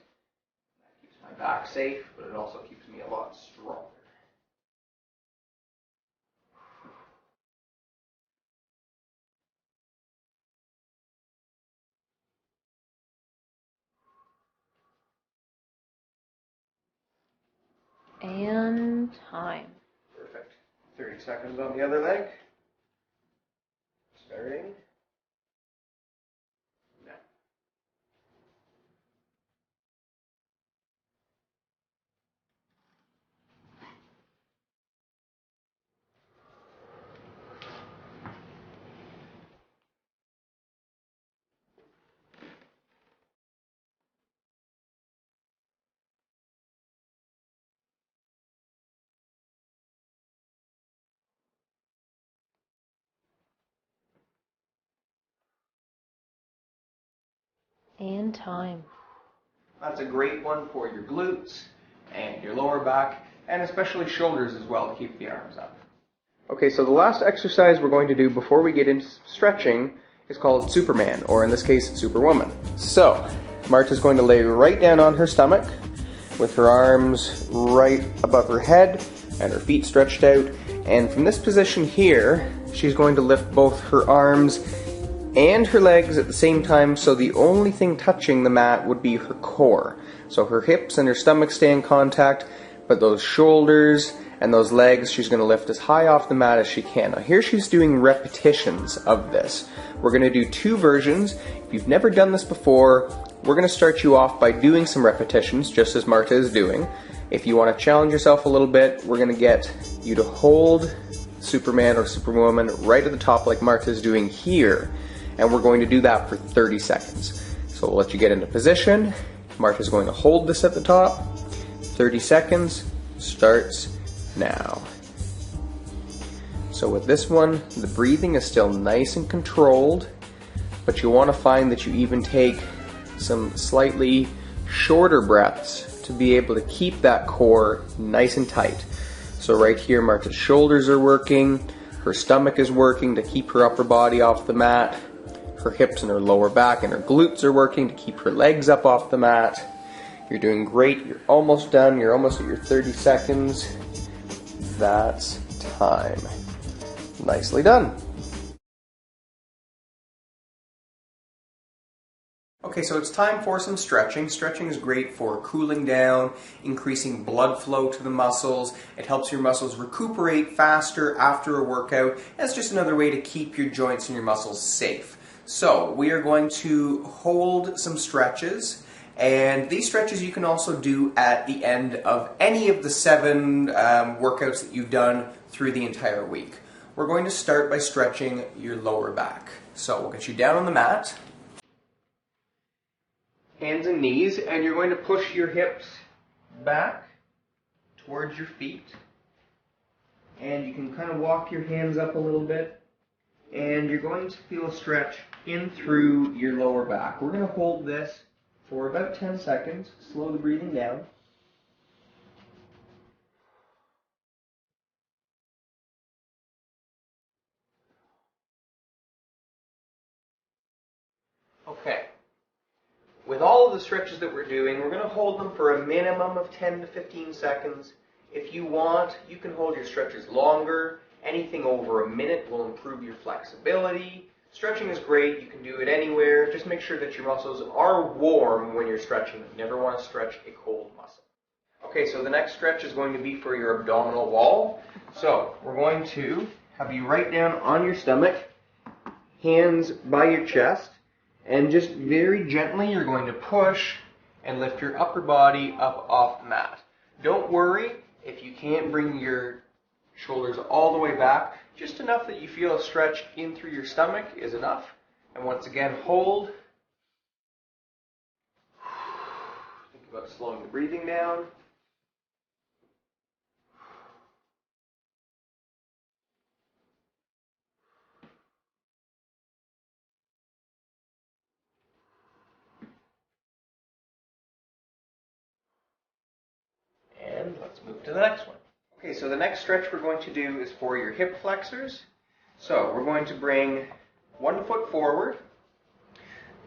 That keeps my back safe, but it also keeps me a lot stronger. And time. Perfect. 30 seconds on the other leg. Starting now. And time. That's a great one for your glutes and your lower back, and especially shoulders as well to keep the arms up. Okay, so the last exercise we're going to do before we get into stretching is called Superman, or in this case, Superwoman. So, Marta's going to lay right down on her stomach with her arms right above her head and her feet stretched out. And from this position here, she's going to lift both her arms and her legs at the same time, so the only thing touching the mat would be her core. So her hips and her stomach stay in contact, but those shoulders and those legs she's going to lift as high off the mat as she can. Now here she's doing repetitions of this. We're going to do 2 versions. If you've never done this before, we're going to start you off by doing some repetitions, just as Marta is doing. If you want to challenge yourself a little bit, we're going to get you to hold Superman or Superwoman right at the top like Marta is doing here. And we're going to do that for 30 seconds. So we'll let you get into position. Marta's going to hold this at the top. 30 seconds starts now. So with this one, the breathing is still nice and controlled, but you want to find that you even take some slightly shorter breaths to be able to keep that core nice and tight. So right here, Marta's shoulders are working, her stomach is working to keep her upper body off the mat, her hips and her lower back and her glutes are working to keep her legs up off the mat. You're doing great, you're almost done, you're almost at your 30 seconds. That's time. Nicely done. Okay, so it's time for some stretching. Stretching is great for cooling down, increasing blood flow to the muscles. It helps your muscles recuperate faster after a workout. That's just another way to keep your joints and your muscles safe. So we are going to hold some stretches, and these stretches you can also do at the end of any of the 7 workouts that you've done through the entire week. We're going to start by stretching your lower back. So we'll get you down on the mat, hands and knees, and you're going to push your hips back towards your feet, and you can kind of walk your hands up a little bit, and you're going to feel a stretch in through your lower back. We're going to hold this for about 10 seconds. Slow the breathing down. Okay. With all of the stretches that we're doing, we're going to hold them for a minimum of 10 to 15 seconds. If you want, you can hold your stretches longer. Anything over a minute will improve your flexibility. Stretching is great. You can do it anywhere. Just make sure that your muscles are warm when you're stretching. You never want to stretch a cold muscle. Okay, so the next stretch is going to be for your abdominal wall. So we're going to have you right down on your stomach, hands by your chest, and just very gently you're going to push and lift your upper body up off the mat. Don't worry if you can't bring your shoulders all the way back. Just enough that you feel a stretch in through your stomach is enough. And once again, hold. Think about slowing the breathing down. And let's move to the next one. Okay, so the next stretch we're going to do is for your hip flexors. So we're going to bring one foot forward,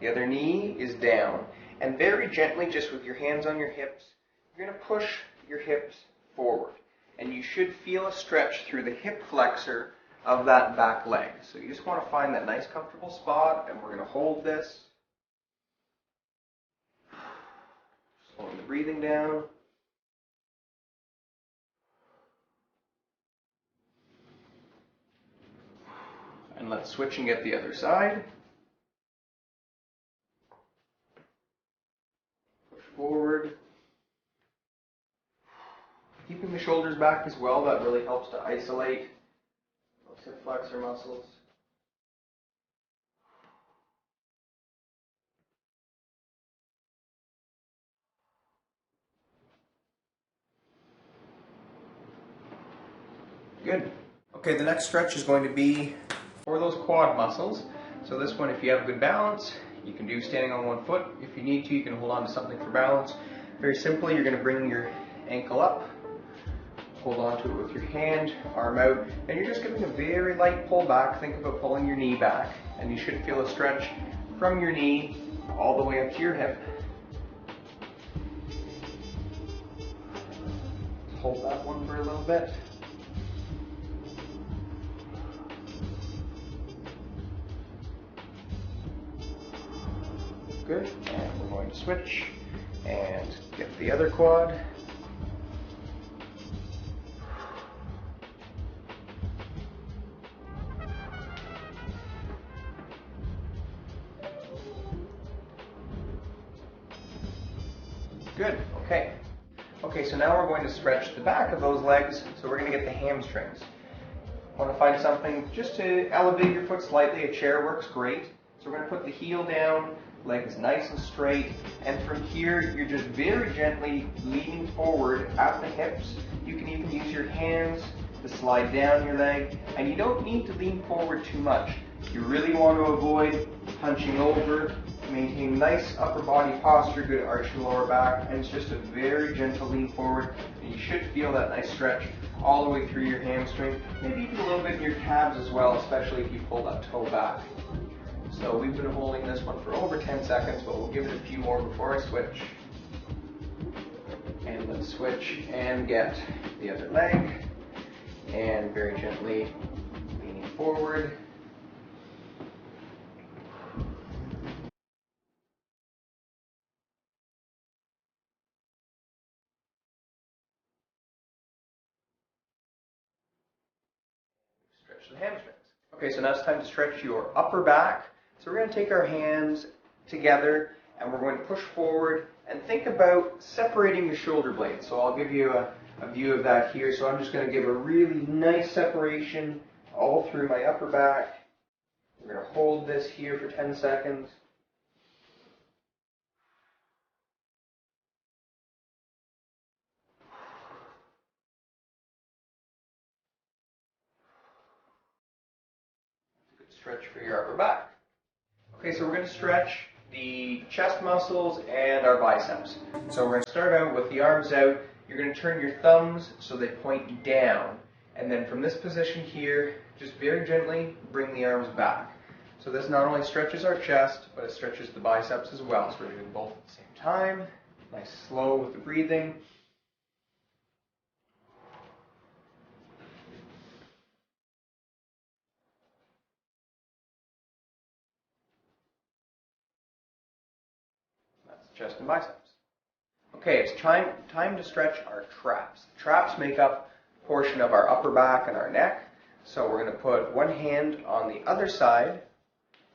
the other knee is down, and very gently, just with your hands on your hips, you're going to push your hips forward. And you should feel a stretch through the hip flexor of that back leg. So you just want to find that nice comfortable spot, and we're going to hold this. Slowing the breathing down. And let's switch and get the other side. Push forward. Keeping the shoulders back as well, that really helps to isolate those hip flexor muscles. Good. Okay, the next stretch is going to be for those quad muscles. So this one, if you have good balance, you can do standing on one foot. If you need to, you can hold on to something for balance. Very simply, you're going to bring your ankle up, hold on to it with your hand, arm out, and you're just giving a very light pull back. Think about pulling your knee back, and you should feel a stretch from your knee all the way up to your hip. Hold that one for a little bit. Good, and we're going to switch and get the other quad. Good, okay. Okay, so now we're going to stretch the back of those legs, so we're going to get the hamstrings. Want to find something just to elevate your foot slightly. A chair works great. So we're going to put the heel down, legs nice and straight, and from here you're just very gently leaning forward at the hips. You can even use your hands to slide down your leg, and you don't need to lean forward too much. You really want to avoid hunching over, maintain nice upper body posture, good arch in the lower back, and it's just a very gentle lean forward. And you should feel that nice stretch all the way through your hamstring, maybe even a little bit in your calves as well, especially if you pull that toe back. So we've been holding this one for over 10 seconds, but we'll give it a few more before I switch. And let's switch and get the other leg, and very gently leaning forward. Stretch the hamstrings. Okay, so now it's time to stretch your upper back. So we're going to take our hands together and we're going to push forward and think about separating the shoulder blades. So I'll give you a view of that here. So I'm just going to give a really nice separation all through my upper back. We're going to hold this here for 10 seconds. Good stretch for your upper back. Okay, so we're going to stretch the chest muscles and our biceps. So we're going to start out with the arms out. You're going to turn your thumbs so they point down. And then from this position here, just very gently bring the arms back. So this not only stretches our chest, but it stretches the biceps as well. So we're doing both at the same time. Nice slow with the breathing. That's chest and biceps. Okay, it's time to stretch our traps. Traps make up a portion of our upper back and our neck. So we're going to put one hand on the other side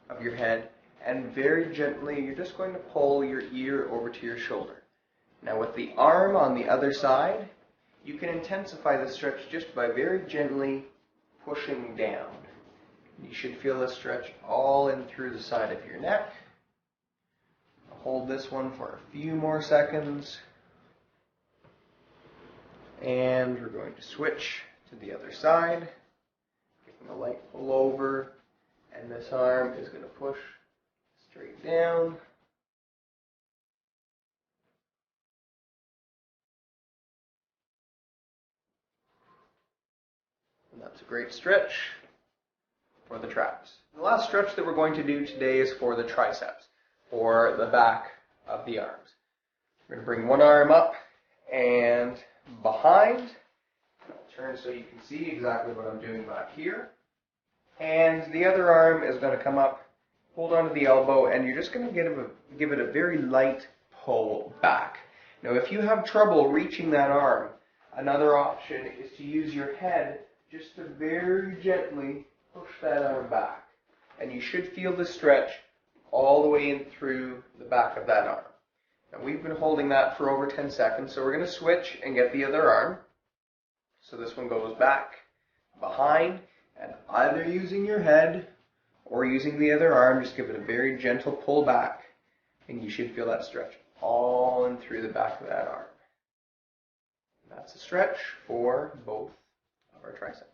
of your head, and very gently you're just going to pull your ear over to your shoulder. Now with the arm on the other side, you can intensify the stretch just by very gently pushing down. You should feel the stretch all in through the side of your neck. Hold this one for a few more seconds. And we're going to switch to the other side. Giving a light pull over. And this arm is going to push straight down. And that's a great stretch for the traps. The last stretch that we're going to do today is for the triceps, or the back of the arms. We're going to bring one arm up and behind. I'll turn so you can see exactly what I'm doing back here. And the other arm is going to come up, hold onto the elbow, and you're just going to give it a very light pull back. Now if you have trouble reaching that arm, another option is to use your head just to very gently push that arm back. And you should feel the stretch all the way in through the back of that arm. Now we've been holding that for over 10 seconds, so we're going to switch and get the other arm. So this one goes back, behind, and either using your head or using the other arm, just give it a very gentle pull back, and you should feel that stretch all in through the back of that arm. That's a stretch for both of our triceps.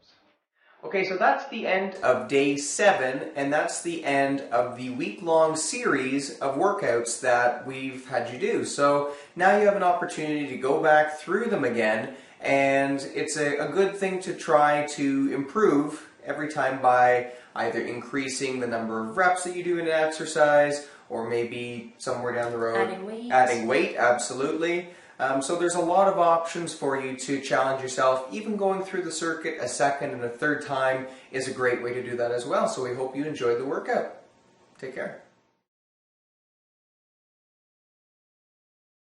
Okay, so that's the end of day 7, and that's the end of the week-long series of workouts that we've had you do. So now you have an opportunity to go back through them again, and it's a good thing to try to improve every time by either increasing the number of reps that you do in an exercise, or maybe somewhere down the road adding weight, absolutely. So there's a lot of options for you to challenge yourself. Even going through the circuit a second and a third time is a great way to do that as well. So we hope you enjoyed the workout. Take care.